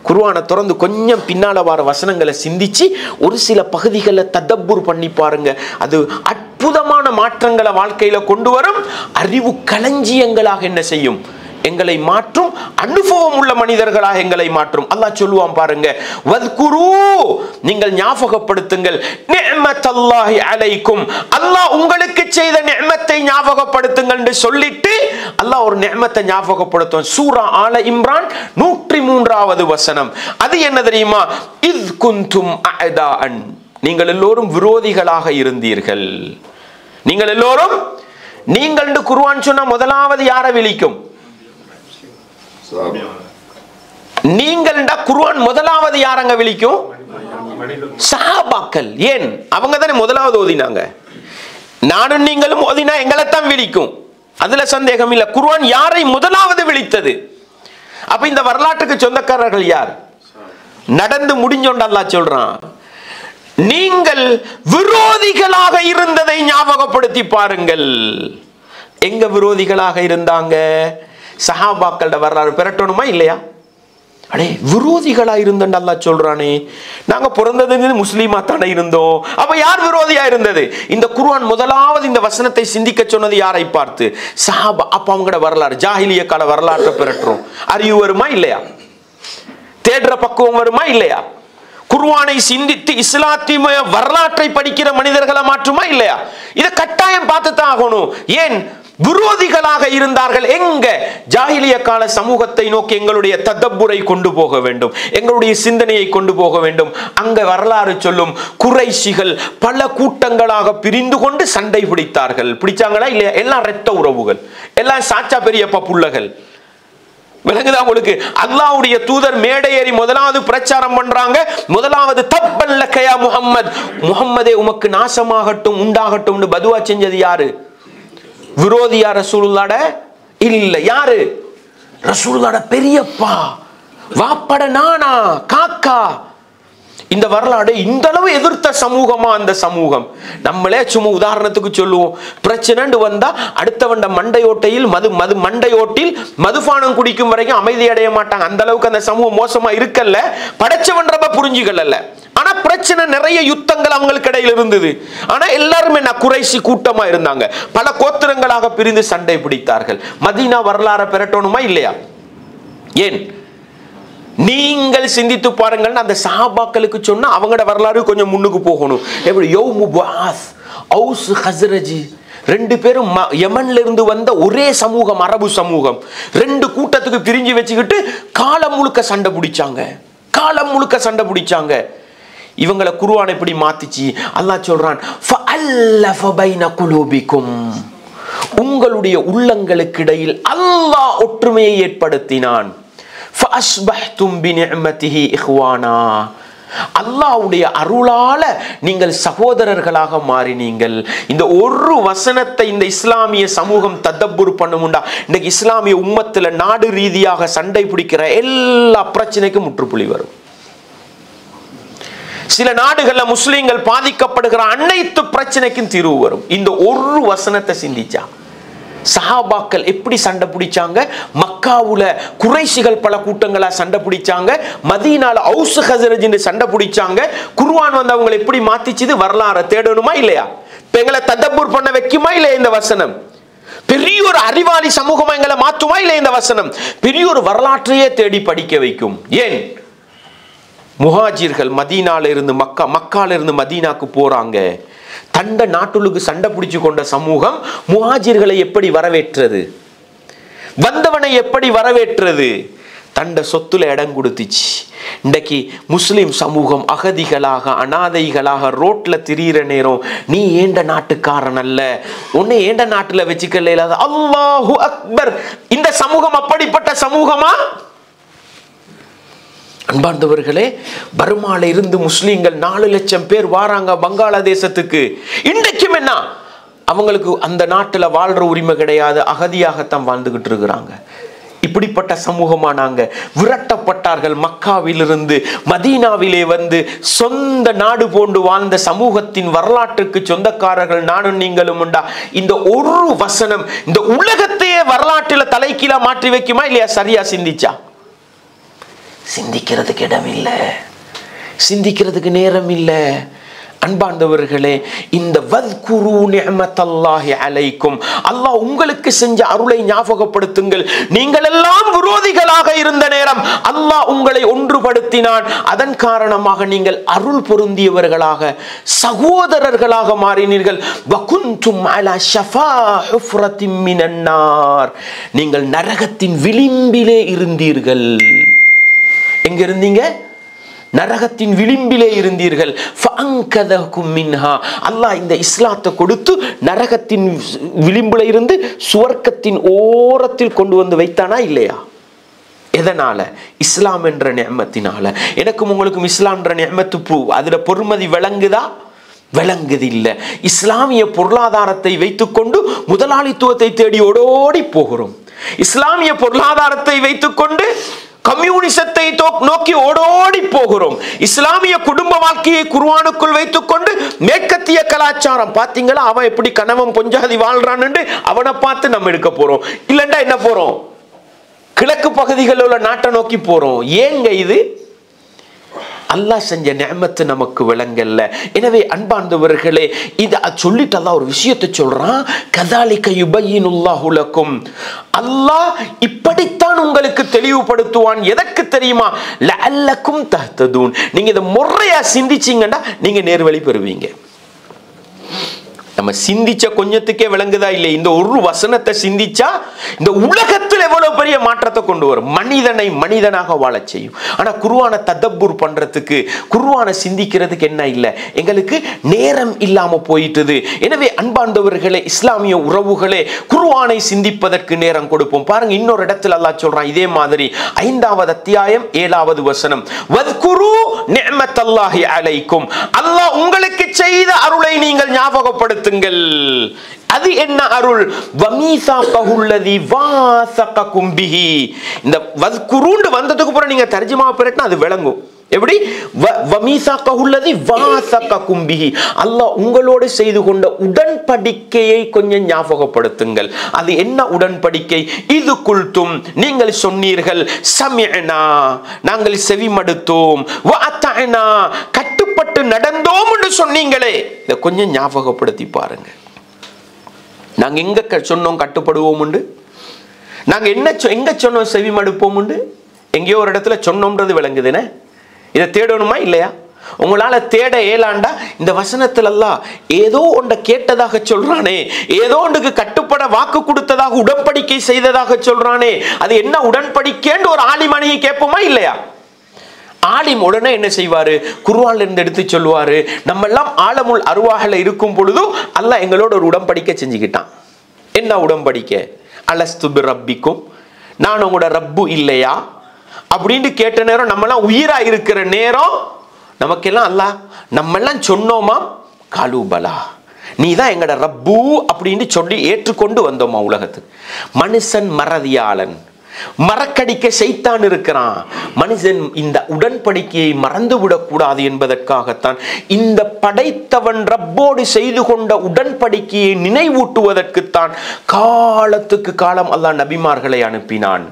குர்ஆனை திறந்து கொஞ்சம் பின்னால வர வசனங்களை சிந்திச்சு ஒரு சில பகுதிகளில் ததப்புர் பண்ணி பாருங்க. அது அற்புதமான மாற்றங்களை வாழ்க்கையில கொண்டு வரும். அறிவு களஞ்சியங்களாக என்ன செய்யும்? எங்களை மாற்றும். அனுபவம் உள்ள மனிதர்களாக எங்களை மாற்றும். அல்லாஹ் சொல்லுவான் பாருங்க, வத்குரு, நீங்கள் ஞாபகப்படுத்துங்கள், நிஅமத்தல்லாஹி அலைக்கும், அல்லாஹ் உங்களுக்கு செய்த நிஅமத்தை ஞாபகப்படுத்துங்கள் என்று சொல்லிட்டு அல்லாஹ் ஒரு நிஅமத்தை ஞாபகப்படுத்தும். சூரா ஆல இம்ரான் 103வது வசனம். அது என்ன தெரியுமா? இத் குந்தும் அஅதான், நீங்கள் எல்லோரும் விரோதிகளாக இருந்தீர்கள். நீங்கள் எல்லோரும், நீங்கள் குர்ஆன் சொன்னா முதலாவது யாரை விழிக்கும்? நீங்கள் குர்ஆன் முதலாவது யாரங்க விழிக்கும்? சஹாபாக்கள். ஏன்? அவங்க தானே முதலாவது ஓதினாங்க. நானும் நீங்களும் ஓதினா எங்களைத்தான் விழிக்கும், அதுல சந்தேகம் இல்ல. குர்ஆன் யாரை முதலாவது விழித்தது? அப்ப இந்த வரலாற்றுக்கு சொந்தக்காரர்கள் யார்? நடந்து முடிஞ்சோண்டு அல்லாஹ் சொல்றான், நீங்கள் விரோதிகளாக இருந்ததை ஞாபகப்படுத்தி பாருங்கள். எங்க விரோதிகளாக இருந்தாங்க? சஹாபாக்களோட வரலாறு பெறட்டணுமா இல்லையா? அடே விரோதிகளா இருந்தோம் அல்லாஹ் சொல்றானே. நாங்க பிறந்தது முஸ்லீமா தானே இருந்தோம். அப்ப யார் விரோதியா இருந்தது? இந்த குர்ஆன் முதலாவது இந்த வசனத்தை சிந்திக்க சொன்னது யாரை பார்த்து? சஹாபா. அப்ப அவங்களோட வரலாறு, ஜாஹிலிய கால வரலாற்றை பெறட்டும். அறிவு வருமா இல்லையா? தேடுற பக்குவம் வருமா இல்லையா? குர்ஆனை சிந்தித்து இஸ்லாத்திய வரலாற்றை படிக்கிற மனிதர்களை மாற்றுமா இல்லையா? இதை கட்டாயம் பார்த்து தான் ஆகணும். ஏன்? விரோதிகளாக இருந்தார்கள். எங்க? ஜாஹிலிய கால சமூகத்தை நோக்கி எங்களுடைய ததப்புரை கொண்டு போக வேண்டும், எங்களுடைய சிந்தனையை கொண்டு போக வேண்டும். அங்க வரலாறு சொல்லும், குறைஷிகள் பல கூட்டங்களாக பிரிந்து கொண்டு சண்டை பிடித்தார்கள். பிடிச்சாங்களா இல்லையா? எல்லாம் இரத்த உறவுகள், எல்லாம் சாச்சா பெரியப்பா புள்ளகள். விளங்குதா உங்களுக்கு? அல்லாஹ்வுடைய தூதர் மேடை ஏறி முதலாவது பிரச்சாரம் பண்றாங்க. முதலாவது தப்பன் லக்கயா முஹம்மத், முஹம்மதே உமக்கு நாசமாகட்டும் உண்டாகட்டும் பதுவா செஞ்சது யாரு? விரோதியா ரசூலுல்லாஹ்ட இல்ல. யாரு? ரசூலுல்லாஹ்ட பெரியப்பா, வாப்பட நானா, காக்கா. இந்த வரலாறு இந்த அளவு எதிர்த்த சமூகமா அந்த சமூகம். நம்மளே சும்மா உதாரணத்துக்கு சொல்லுவோம், பிரச்சனைன்னு வந்தா அடுத்தவண்ட மண்டையோட்டையில் மண்டையோட்டில் மதுபானம் குடிக்கும் வரைக்கும் அமைதி அடைய மாட்டாங்க. அந்த அளவுக்கு அந்த சமூகம் மோசமா இருக்கல்ல, படைச்சவன் ரொம்ப புரிஞ்சுக்கல. ஆனா பிரச்சனை நிறைய யுத்தங்கள் அவங்களுக்கு இடையில் இருந்தது. ஆனா எல்லாருமே குறைசி கூட்டமா இருந்தாங்க, பல கோத்திரங்களாக பிரிந்து சண்டை பிடித்தார்கள். மதீனா வரலாறு பெறட்டணுமா இல்லையா? ஏன் நீங்கள் சிந்தித்து பாருங்கள். அந்த சஹாபாக்களுக்கு சொன்னா அவங்களோட வரலாறு கொஞ்சம் முன்னுக்கு போகணும். எப்படி யௌமு புஆஸ், ஔஸ் ஹஸ்ரஜ் ரெண்டு பேரும் யமன்ல இருந்து வந்த ஒரே சமூகம், அரபு சமூகம். ரெண்டு கூட்டத்துக்கு பிரிஞ்சு வச்சுக்கிட்டு காலம் முழுக்க சண்டை பிடிச்சாங்க, காலம் முழுக்க சண்டை பிடிச்சாங்க. இவங்களை குர்ஆன் எப்படி மாத்திச்சு? அல்லாஹ் சொல்றான், ஃபஅல்லஃப பைன குலூபிக்கும், உங்களுடைய உள்ளங்களுக்கு இடையில் அல்லாஹ் ஒற்றுமையை ஏற்படுத்தினான். فَأَصْبَحْتُمْ بِنِعْمَتِهِ إِخْوَانًا, அல்லாஹ்வுடைய அருளால நீங்கள் சகோதரர்களாக மாறினீங்கள். இந்த ஒரு வசனத்தை இந்த இஸ்லாமிய சமூகம் ததப்புர் பண்ணுமுண்டா, இன்னைக்கு இஸ்லாமிய உம்மத்துல நாடு ரீதியாக சண்டை பிடிக்கிற எல்லா பிரச்சனைக்கும் முற்றுப்புள்ளி வரும். சில நாடுகள்ல முஸ்லிம்கள் பாதிக்கப்படுகிற அனைத்து பிரச்சனைக்கும் தீர்வு வரும். இந்த ஒரு வசனத்தை சிந்திச்சா சஹாபாக்கள் எப்படி சண்டை பிடிச்சாங்க, மக்காவுல குறைஷிகள் பல கூட்டங்களா சண்டை பிடிச்சாங்க, மதீனால ஔஸ் ஹஸ்ரஜ் சண்டை பிடிச்சாங்க. குர்ஆன் வந்து அவங்களை எப்படி மாத்திச்சுது? வரலாறு தேடணுமா இல்லையா? எங்களை ததப்புர் பண்ண வைக்குமா இல்லையா இந்த வசனம்? பெரிய ஒரு அறிவாளி சமூகமா எங்களை மாற்றுமா இல்லையா இந்த வசனம்? பெரிய ஒரு வரலாற்றையே தேடி படிக்க வைக்கும். ஏன் முஹாஜிர்கள் மதீனால இருந்து மக்கால இருந்து மதீனாக்கு போறாங்க. தண்ட நாட்டுக்கு சண்டை பிடிச்சு கொண்ட சமூகம் முஹாஜிர்களை எப்படி வரவேற்றது, வந்தவனை எப்படி வரவேற்றது? தண்ட சொத்துல இடம் கொடுத்துச்சு. இன்றைக்கு முஸ்லிம் சமூகம் அகதிகளாக அனாதைகளாக ரோட்ல திரியிற நேரம், நீ ஏண்ட நாட்டுக்காரன் அல்ல, உன்னை ஏண்ட நாட்டுல வச்சுக்கல. அல்லாஹு அக்பர். இந்த சமூகம் அப்படிப்பட்ட சமூகமா? அன்பார்ந்தவர்களே, பர்மால இருந்து முஸ்லீம்கள் 4 லட்சம் பேர் வாராங்க பங்களாதேசத்துக்கு. இன்றைக்கும் என்ன, அவங்களுக்கு அந்த நாட்டுல வாழ்ற உரிமை கிடையாது, அகதியாகத்தான் வாழ்ந்துகிட்டு இருக்கிறாங்க. இப்படிப்பட்ட சமூகமா நாங்க? விரட்டப்பட்டார்கள் மக்காவிலிருந்து, மதீனாவிலே வந்து சொந்த நாடு போன்று வாழ்ந்த சமூகத்தின் வரலாற்றுக்கு சொந்தக்காரர்கள் நானும் நீங்களும் உண்டா? இந்த ஒரு வசனம் இந்த உலகத்தையே வரலாற்றில தலைக்கீழா மாற்றி வைக்குமா இல்லையா? சரியா சிந்திச்சா? சிந்திக்கிறதுக்கு இடம் இல்லை, சிந்திக்கிறதுக்கு நேரம் இல்லை. அன்பார்ந்தவர்களே, இந்த வத்குரு நிஅமத்தல்லாஹி அலைக்கும், அல்லாஹ் உங்களுக்கு செஞ்ச அருளை ஞாபகப்படுத்துங்கள். நீங்கள் எல்லாம் விரோதிகளாக இருந்த நேரம் அல்லாஹ் உங்களை ஒன்றுபடுத்தினான். அதன் காரணமாக நீங்கள் அருள் பொருந்தியவர்களாக சகோதரர்களாக மாறினீர்கள். வகுந்தும் அலா ஷஃபா ஹுஃப்ரத்தின் மினன் நார், நீங்கள் நரகத்தின் விளிம்பிலே இருந்தீர்கள். எங்க இருந்தீங்க? நரகத்தின் விளிம்பிலே இருந்தீர்கள். அல்லாஹ் இந்த இஸ்லாத்தை கொடுத்து நரகத்தின் விளிம்பில இருந்து சுவர்க்கத்தின் ஓரத்தில் கொண்டு வந்து வைத்தானா இல்லையா? எதனால? இஸ்லாம் என்ற நிஅமத்தினால. எனக்கும் உங்களுக்கும் இஸ்லாம் என்ற நிஅமத்து அதுல பொறுமதி விளங்குதா? விளங்குது இல்ல. இஸ்லாமிய பொருளாதாரத்தை வைத்துக்கொண்டு முதலாளித்துவத்தை தேடி ஓடோடி போகிறோம். இஸ்லாமிய பொருளாதாரத்தை வைத்துக்கொண்டு கம்யூனிசத்தை நோக்கி ஓடோடி போகிறோம். இஸ்லாமிய குடும்ப வாழ்க்கையை குர்ஆனுக்குள் வைத்துக் கொண்டு மேற்கத்திய கலாச்சாரம் பாத்தீங்களா, அவன் எப்படி கணவன் பொஞ்சாதி வாழ்றான்னு அவனை பார்த்து நம்ம எடுக்க போறோம். இல்லண்டா என்ன போறோம்? கிழக்கு பகுதிகளில் உள்ள நாட்டை நோக்கி போறோம். ஏங்க இது? அல்லாஹ் செஞ்ச நிஅமத்து நமக்கு விளங்கல்ல. எனவே அன்பார்ந்தவர்களே, இத சொல்லிட்டு அல்லாஹ் ஒரு விஷயத்தை சொல்றான், கதாலிக யுபய்யினுல்லாஹு லக்கும், அல்லாஹ் இப்படித்தான் உங்களுக்கு தெளிவுபடுத்துவான். எதற்கு தெரியுமா? லஅல்லக்கும் தஹ்ததூன், நீங்க இத முறையா சிந்திச்சீங்கன்னா நீங்க நேர்வழி பெறுவீங்க. நம்ம சிந்திச்ச கொஞ்சத்துக்கே விளங்குதா இல்லை? இந்த ஒரு வசனத்தை சிந்திச்சா இந்த உலகத்தில் எவ்வளவு பெரிய மாற்றத்தை கொண்டு வரும், மனிதனை மனிதனாக வாழச் செய்யும். ஆனா குர்ஆனை ததப்புர் பண்றதுக்கு, குர்ஆனை சிந்திக்கிறதுக்கு என்ன இல்லை, எங்களுக்கு நேரம் இல்லாம போயிட்டது. எனவே அன்பார்ந்தவர்களே, இஸ்லாமிய உறவுகளே, குர்ஆனை சிந்திப்பதற்கு நேரம் கொடுப்போம். பாருங்க, இன்னொரு இடத்துல அல்லாஹ் சொல்றான் இதே மாதிரி, 5வது அத்தியாயம் 7வது வசனம், வத்குரு நிஅமத்தல்லாஹி அலைக்கும், அல்லாஹ் உங்களுக்கு செய்த அருளை நீங்கள் ஞாபகப்படுத்த. அது என்ன அருள்? வமீசாகஹுல்லதி வாஸககும் பிஹி. இந்த வத்குருன்னு வந்ததுக்கு அப்புறம் நீங்க தர்ஜுமா பெறட்டா அது விளங்கும். எப்படி? வமீசாக்கஹுல்லதி வாஸககும் பிஹி, அல்லாஹ் உங்களோடு செய்து கொண்ட உடன்படிக்கையை கொஞ்சம் ஞாபகப்படுத்துங்கள். அது என்ன உடன்படிக்கை? இது குல்தும், நீங்கள் சொன்னீர்கள், சமிஅனா, நாங்கள் செவிமடுத்தோம், வ அத்தஅனா, கட்டுப்பட்டு நடந்தோம் என்று சொன்னீங்களே, இதை கொஞ்சம் ஞாபகப்படுத்தி பாருங்க. நாங்க எங்க சொன்னோம் கட்டுப்படுவோம் உண்டு? நாங்க எங்க சொன்னோம் செவிமடுப்போம் உண்டு? எங்கேயோ ஒரு இடத்துல சொன்னோம்ன்றது விளங்குதுன்னு இதை தேடணுமா இல்லையா? உங்களால தேட ஏலாண்டா இந்த வசனத்துல எல்லாம் ஏதோ ஒன்றை கேட்டதாக சொல்றானே, ஏதோ ஒன்றுக்கு கட்டுப்பட வாக்கு கொடுத்ததாக உடன்படிக்கை செய்ததாக சொல்றானே, அது என்ன உடன்படிக்கைன்னு ஒரு ஆலிமணியை கேட்போமா இல்லையா? ஆலிம் உடனே என்ன செய்வாரு? குர்ஆன்ல இருந்து எடுத்து சொல்லுவாரு. நம்ம எல்லாம் ஆலமுல் அர்வாஹ்ல இருக்கும் பொழுது அல்லாஹ் எங்களோட ஒரு உடன்படிக்கை செஞ்சுக்கிட்டான். என்ன உடன்படிக்கை? அலஸ்து பிரப்பிக்கும், நான் உங்களோட ரப்பு இல்லையா அப்படின்னு கேட்ட நேரம், நம்மெல்லாம் உயிரா இருக்கிற நேரம் நமக்கெல்லாம் அல்லாஹ் நம்மெல்லாம் சொன்னோமா, காலூபலா, நீ தான் எங்கட ரப்பு அப்படின்னு சொல்லி ஏற்றுக்கொண்டு வந்தோமா உலகத்துக்கு. மனுஷன் மறதியாளன், மறக்கடிக்க சைத்தான் இருக்கிறான். மனுஷன் இந்த உடன்படிக்கையை மறந்துவிடக் கூடாது என்பதற்காகத்தான் இந்த படைத்தவன் ரப்போடு செய்து கொண்ட உடன்படிக்கையை நினைவூட்டுவதற்குத்தான் காலத்துக்கு காலம் அல்லாஹ் நபிமார்களை அனுப்பினான்,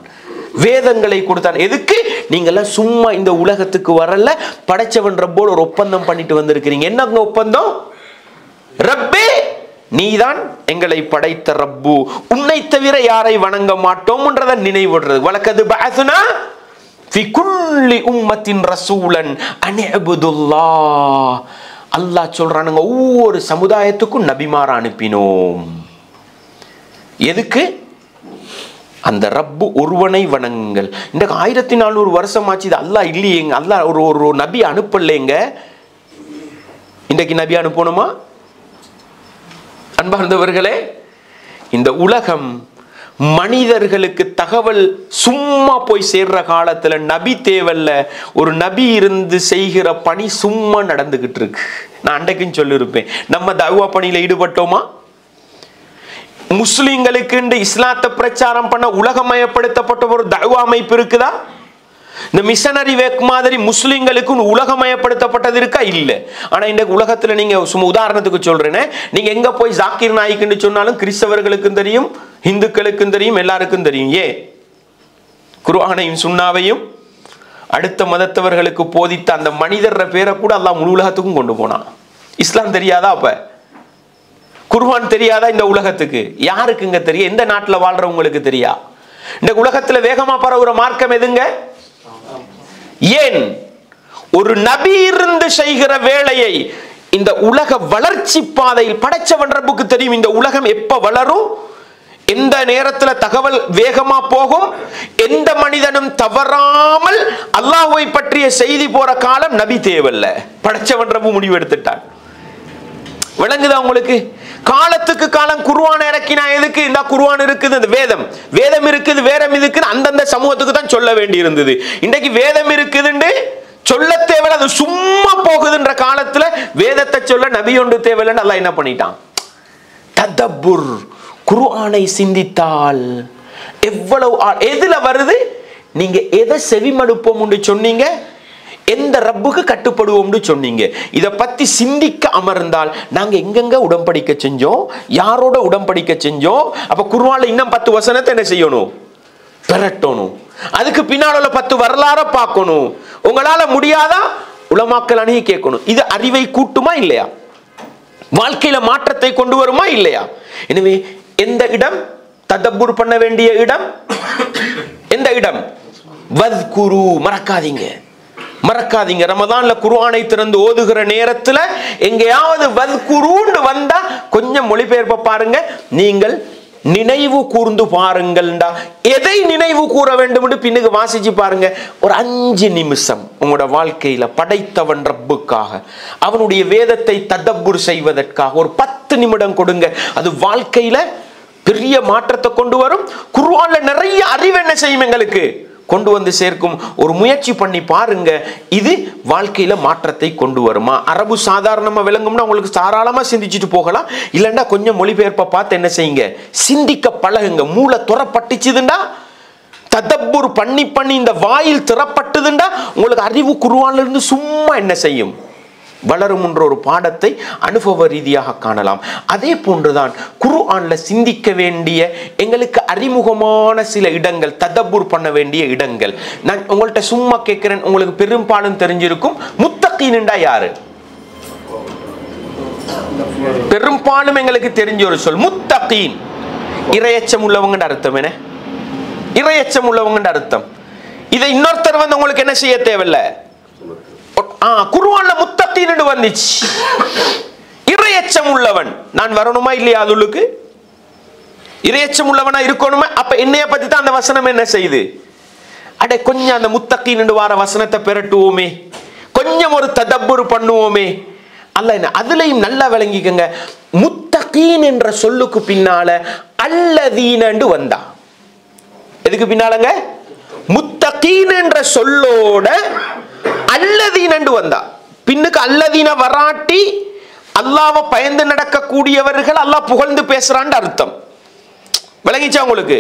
வேதங்களை கொடுத்தான். எதுக்கு? நீங்கெல்லாம் சும்மா இந்த உலகத்துக்கு வரல, படைச்சவன் ரப்போடு ஒரு ஒப்பந்தம் பண்ணிட்டு வந்திருக்கிறீங்க. என்னங்க ஒப்பந்தம்? ரப்பே, நீதான் எங்களை படைத்த ரப்பு, உன்னை தவிர யாரை வணங்க மாட்டோம்ன்றத நினைவுடுறது. வலக்கது பஅஸ்னா ஃபி குல்லி உம்மத்தின் ரசூலன் அன் இஅ்புதுல்லாஹ். அல்லாஹ் சொல்றானுங்க, ஒவ்வொரு சமுதாயத்துக்கும் நபிமார அனுப்பினோம். எதுக்கு? அந்த ரப்பு ஒருவனை வணங்குங்கள். இன்றைக்கு 1400 வருஷம் ஆச்சு, இது அல்லாஹ் இல்லையேங்க, அல்லாஹ் ஒரு நபி அனுப்பலைங்க. இன்றைக்கு நபி அனுப்பணுமா? அன்பார்ந்தவர்களே, இந்த உலகம் மனிதர்களுக்கு தகவல் சும்மா போய் சேர்ற காலத்துல நபி தேவல்ல, ஒரு நபி இருந்து செய்கிற பணி சும்மா நடந்துகிட்டு இருக்கு. நான் அன்றைக்குன்னு சொல்லியிருப்பேன், நம்ம தஅவா பணியில ஈடுபட்டோமா? முஸ்லிம்களுக்கு இஸ்லாத்தை பிரச்சாரம் பண்ண உலகமயப்படுத்தப்பட்ட ஒரு தஅவா அமைப்பு இருக்குதா? இந்த மிஷனரி வேக் மாதிரி முஸ்லிம்களுக்கு உலகமயப்படுத்தப்பட்டது இருக்கா? இல்ல. ஆனா இந்த உலகத்துல நீங்க சும்மா உதாரணத்துக்கு சொல்றேனே, நீங்க எங்க போய் ஜாக்கிர் நாயிக்னு சொன்னாலும் கிறிஸ்தவர்களுக்கும் தெரியும், இந்துக்களுக்கும் தெரியும், எல்லாருக்கும் தெரியும். ஏன்? குர்ஆனையும் சுன்னாவையும் அடுத்த மதத்தவர்களுக்கு போதித்த அந்த மனிதர் பேரை கூட அல்லாஹ் முழு உலகத்துக்கும் கொண்டு போனான். இஸ்லாம் தெரியாதா? அப்ப குர்ஆன் தெரியாதா இந்த உலகத்துக்கு? யாருக்குங்க தெரியும்? எந்த நாட்டில் வாழ்றவங்களுக்கு தெரியா? இந்த உலகத்துல வேகமா பரவுற மார்க்கம் எதுங்க? ஏன்? ஒரு நபி இருந்து செய்கிற வேலையை இந்த உலக வளர்ச்சி பாதையில் படைச்சவன் ரப்புக்கு தெரியும். இந்த உலகம் எப்ப வளரும், எந்த நேரத்துல தகவல் வேகமா போகும், எந்த மனிதனும் தவறாமல் அல்லாஹ்வை பற்றிய செய்தி போற காலம் நபி தேவையில்ல, படைச்சவன் ரப்பு முடிவு எடுத்துட்டான். விளங்குதா உங்களுக்கு? காலத்துக்கு காலம் குர்ஆன் இறக்கினா எதுக்கு? இந்த குர்ஆன் இருக்குது, இந்த வேதம் இருக்குது, வேதம் இருக்குன்னு அந்தந்த சமூகத்துக்கு தான் சொல்ல வேண்டி இருந்தது. இன்றைக்கு வேதம் இருக்குதுன்னு சொல்ல தேவையில்ல, அது சும்மா போகுதுன்ற காலத்துல வேதத்தை சொல்ல நபி ஒன்று தேவையில்லைன்னு அல்லாஹ் என்ன பண்ணிட்டான்? ததப்புர், குர்ஆனை சிந்தித்தால் எவ்வளவு எதுல வருது? நீங்க எதை செவிமடுப்போம் சொன்னீங்க, எந்த ரப்புக்கு கட்டுப்படுவோம்னு சொன்னீங்க. இதை பத்தி சிந்திக்க அமர்ந்தால் நாங்க எங்கெங்க உடன்படிக்கை செஞ்சோம், யாரோட உடன்படிக்கை செஞ்சோம். அப்ப குர்ஆன்ல இன்னும் 10 வசனத்தை என்ன செய்யணும்? பெறட்டணும். அதுக்கு பின்னால் உள்ள 10 வரலாற பார்க்கணும். உங்களால முடியாதா? உலமாக்கள் அணுகி கேட்கணும். இது அறிவை கூட்டுமா இல்லையா? வாழ்க்கையில மாற்றத்தை கொண்டு வருமா இல்லையா? எனவே எந்த இடம் ததப்புர் பண்ண வேண்டிய இடம்? எந்த இடம்? வத்குரு, மறக்காதீங்க, மறக்காதீங்க. ரமதான்ல குர்ஆனை திறந்து ஓதுகிற நேரத்துல எங்கேயாவது வத்குருன்னு வந்தா கொஞ்சம் மொழிபெயர்ப்ப பாருங்க, நீங்கள் நினைவு கூர்ந்து பாருங்கள்டா. எதை நினைவு கூற வேண்டும் என்று பின்னுக்கு வாசிச்சு பாருங்க. ஒரு 5 நிமிஷம் உங்களோட வாழ்க்கையில படைத்தவன் ரப்புக்காக, அவனுடைய வேதத்தை ததப்புர் செய்வதற்காக ஒரு 10 நிமிடம் கொடுங்க. அது வாழ்க்கையில பெரிய மாற்றத்தை கொண்டு வரும். குர்ஆன்ல நிறைய அறிவு என்ன செய்யும்? எங்களுக்கு கொண்டு வந்து சேர்க்கும். ஒரு முயற்சி பண்ணி பாருங்க, இது வாழ்க்கையில மாற்றத்தை கொண்டு வருமா? அரபு சாதாரணமா விளங்கும்னா உங்களுக்கு தாராளமா சிந்திச்சுட்டு போகலாம். இல்லைன்னா கொஞ்சம் மொழிபெயர்ப்பை பார்த்து என்ன செய்யுங்க, சிந்திக்க பழகுங்க. மூளை துறப்பட்டுச்சுதுண்டா, ததப்புர் பண்ணி இந்த வாயில் திறப்பட்டது வருதுண்டா உங்களுக்கு அறிவு குர்ஆன்ல இருந்து சும்மா என்ன செய்யும், வளரும் என்ற ஒரு பாடத்தை அனுபவ ரீதியாக காணலாம். அதே போன்றுதான் குர்ஆன்ல சிந்திக்க வேண்டிய எங்களுக்கு அறிமுகமான சில இடங்கள், ததப்புர் பண்ண வேண்டிய இடங்கள். நான் உங்கள்கிட்ட சும்மா கேட்கிறேன், உங்களுக்கு பெரும்பாலும் தெரிஞ்சிருக்கும் முத்தகீன்டா யாரு? பெரும்பாலும் எங்களுக்கு தெரிஞ்ச ஒரு சொல் முத்தகீன். இறையச்சம் உள்ளவங்க அர்த்தம் என்ன? இறையச்சம் உள்ளவங்க அர்த்தம். இதை இன்னொருத்தர் வந்து உங்களுக்கு என்ன செய்ய தேவையில்லை. குர்ஆன்ல முத்தகீன் வந்துச்சு, இறையச்சம் உள்ளவன். நான் வரணுமா இல்லையா? அதுக்கு இறையச்சம் உள்ளவனா இருக்கணுமா? அப்ப என்னைய பத்தி தான் அந்த வசனம் என்ன செய்யுது. அடே கொஞ்சம் அந்த முத்தகீன் வார வசனத்தை பெறட்டுவோமே, கொஞ்சம் ஒரு ததப்புர் பண்ணுவோமே. அல்ல என்ன அதுலயும் நல்லா விளங்கிக்கங்க. முத்தகீன் என்ற சொல்லுக்கு பின்னால அல்லதீனண்டு வந்தா. எதுக்கு பின்னாலங்க? முத்தகீன் என்ற சொல்லோட அல்லதீனண்டு வந்தா. பின்னுக்கு அல்லதீன வராட்டி அல்லாஹ்வை பயந்து நடக்கக்கூடியவர்கள் அல்லாஹ் புகழ்ந்து பேசுறான்னு அர்த்தம். விளங்கிச்சா உங்களுக்கு?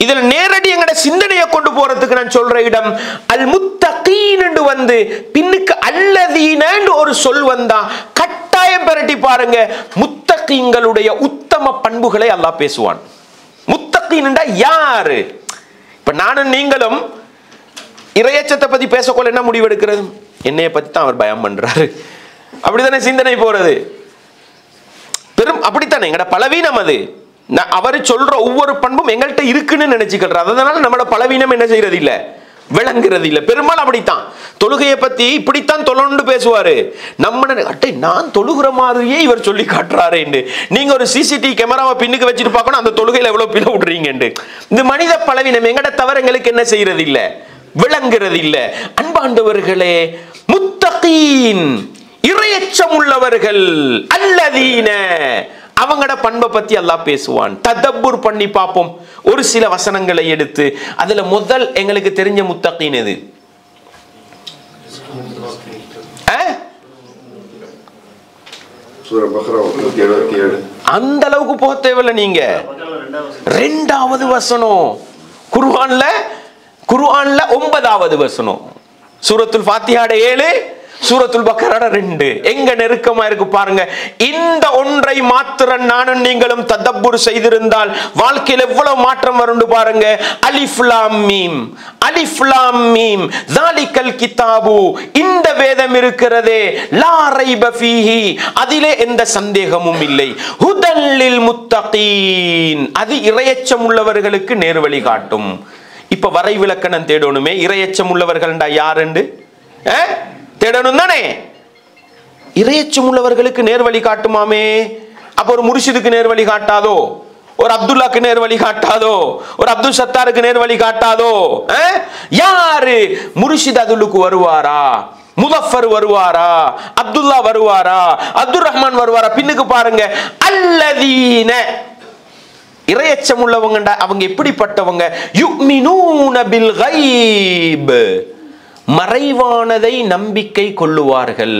இதுல நேரடி எங்கட சிந்தனையை கொண்டு போறதுக்கு நான் சொல்ற இடம் அல் முத்தகீன் என்று வந்து பின்னுக்கு அல்லதீன ஒரு சொல் வந்தா கட்டாயம் பெரட்டி பாருங்க, முத்தகீன்களுடைய உத்தம பண்புகளை அல்லாஹ் பேசுவான். முத்தகீன்டா யாரு? இப்ப நானும் நீங்களும் இறையச்சத்தை பத்தி பேசக்கொள்ள என்ன முடிவு எடுக்கிறது? என்னைய பத்தி தான் அவர் பயம் பண்றாரு, அப்படித்தானே சிந்தனை போறது. பெரும் அப்படித்தானே எங்கட பலவீனம் அது. அவர் சொல்ற ஒவ்வொரு பண்பும் எங்கள்கிட்ட இருக்குன்னு நினைச்சுக்கிறார். அதனால நம்மளோட பலவீனம் என்ன செய்யறது இல்ல, விளங்குறது இல்ல. பெரும்பாலும் அப்படித்தான். தொழுகையை பத்தி இப்படித்தான் தொழணும்னு பேசுவாரு. நம்ம நான் தொழுகிற மாதிரியே இவர் சொல்லி காட்டுறாரு. நீங்க ஒரு சிசிடிவி கேமராவை பின்னுக்கு வச்சுட்டு பார்க்கணும் அந்த தொழுகையில எவ்வளவு பிழை விடுறீங்க. இந்த மனித பலவீனம் எங்கட தவிர எங்களுக்கு என்ன செய்யறது இல்ல, விளங்குறது இல்ல. அன்பாண்டவர்களே, முத்தகீன் இறையச்சம் உள்ளவர்கள் அல்லதீன அவங்களோட பண்பை பத்தி அல்லாஹ் பேசுவான். ததப்புர் பண்ணி பார்ப்போம் ஒரு சில வசனங்களை எடுத்து. அதுல முதல் எங்களுக்கு தெரிஞ்ச முத்தகீன் எது? அந்த அளவுக்கு போக தேவையில்ல. நீங்க 2வது வசனம் குர்ஆன்ல 9வது வசனம், சூரத்துல் ஃபாத்திஹாட 7, சூரத்துல் பக்கராட 2. எங்க நெருக்கமா இருக்கு பாருங்க. இந்த ஒன்றை மாத்திரம் நானும் நீங்களும் ததப்புர் செய்திருந்தால் வாழ்க்கையில் எவ்வளவு மாற்றம் வரும் பாருங்க. அலிஃப் லாம் மீம், அலிஃப் லாம் மீம் ஸாலிகல் கிதாபு, இந்த வேதம் இருக்கிறதே, லா ரைப ஃபீஹி, அதிலே எந்த சந்தேகமும் இல்லை, ஹுதல் லில் முத்தகீன், அது இறையச்சம் உள்ளவர்களுக்கு நேர்வழி காட்டும். இப்ப வரை விளக்கணம் தேடணுமே, இறையச்சம் உள்ளவர்கள்டா யாருண்டு தேடணும் தானே. இறையச்சம் உள்ளவர்களுக்கு நேர்வழி காட்டுமாமே. அப்ப ஒரு முர்ஷிதுக்கு நேர்வழி காட்டாதோ, ஒரு அப்துல்லாக்கு நேர்வழி காட்டாதோ, ஒரு அப்துல் சத்தாருக்கு நேர்வழி காட்டாதோ? யாரு? முர்ஷித் அதுலுக்கு வருவாரா, முதஃபர் வருவாரா, அப்துல்லா வருவாரா, அப்துல் ரஹ்மான் வருவாரா? பின்னுக்கு பாருங்க அல்லதீன, இறையச்சம் உள்ளவங்க அவங்க எப்படிப்பட்டவங்க? யுமினூன பில் கைப், மறைவானதை நம்பிக்கை கொள்ளுவார்கள்.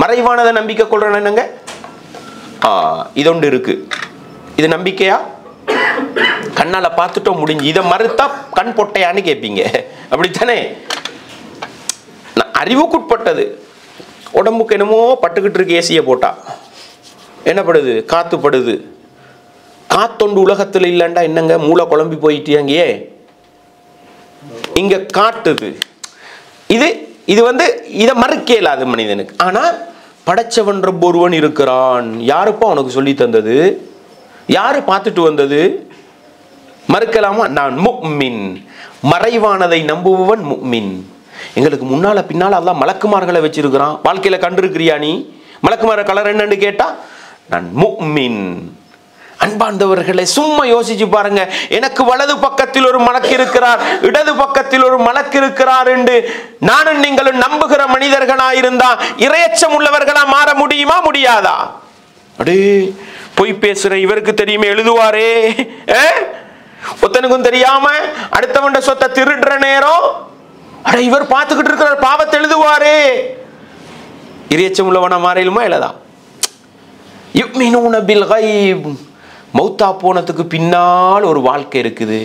மறைவானதை நம்பிக்கை கொள்றேன் என்னங்க? இதொண்டு இருக்கு. இது நம்பிக்கையா? கண்ணால பார்த்துட்டோம் முடிஞ்சு. இதை மறுத்தா கண் பொட்டையான்னு கேட்பீங்க, அப்படித்தானே? அறிவுக்குட்பட்டது. உடம்புக்கு என்னமோ பட்டுக்கிட்டு இருக்கு, ஏசியை போட்டா என்னப்படுது? காத்துப்படுது. காத்தொண்டு உலகத்தில் இல்லைண்டா என்னங்க? மூளை குழம்பி போயிட்டியாங்கே. இங்க காட்டுது. இது வந்து இதை மறுக்கலாது மனிதனுக்கு. ஆனா படைச்சவன் ரப்ப ஒருவன் இருக்கிறான். யாருப்பா உனக்கு சொல்லி தந்தது? யாரு பார்த்துட்டு வந்தது? மறுக்கலாமா? நான் முஃமின், மறைவானதை நம்புபவன் முஃமின். எங்களுக்கு முன்னால பின்னால அல்லாஹ் மலக்குமார்களை வச்சிருக்கிறான். வாழ்க்கையில கண்டிருக்கிறியா நீ? மலக்குமார கலர் என்னன்னு கேட்டா நான் முஃமின். அன்பார்ந்தவர்களை, சும்மா யோசிச்சு பாருங்க. எனக்கு வலது பக்கத்தில் ஒரு மலக்கு இருக்கிறார், இடது பக்கத்தில் ஒரு மலக்கு இருக்கிறார் என்று நானும் நீங்களும் நம்புகிற மனிதர்களாயிருந்தா இறையச்சம் உள்ளவர்களா மாற முடியுமா? முடியாதா? அடே பொய் பேசுற இவருக்கு தெரியுமே, எழுதுவாரே. ஒத்தனுக்கும் தெரியாம அடுத்தவண்ட சொத்தை திருடுற நேரம் அட இவர் பார்த்துக்கிட்டு இருக்கிறார், பாவத்தை எழுதுவாரே. இறையச்சம் உள்ளவனா மாறிலுமா? இல்லதா? யுமினூன பில் கைப், மௌத்தா போனதுக்கு பின்னால் ஒரு வாழ்க்கை இருக்குது.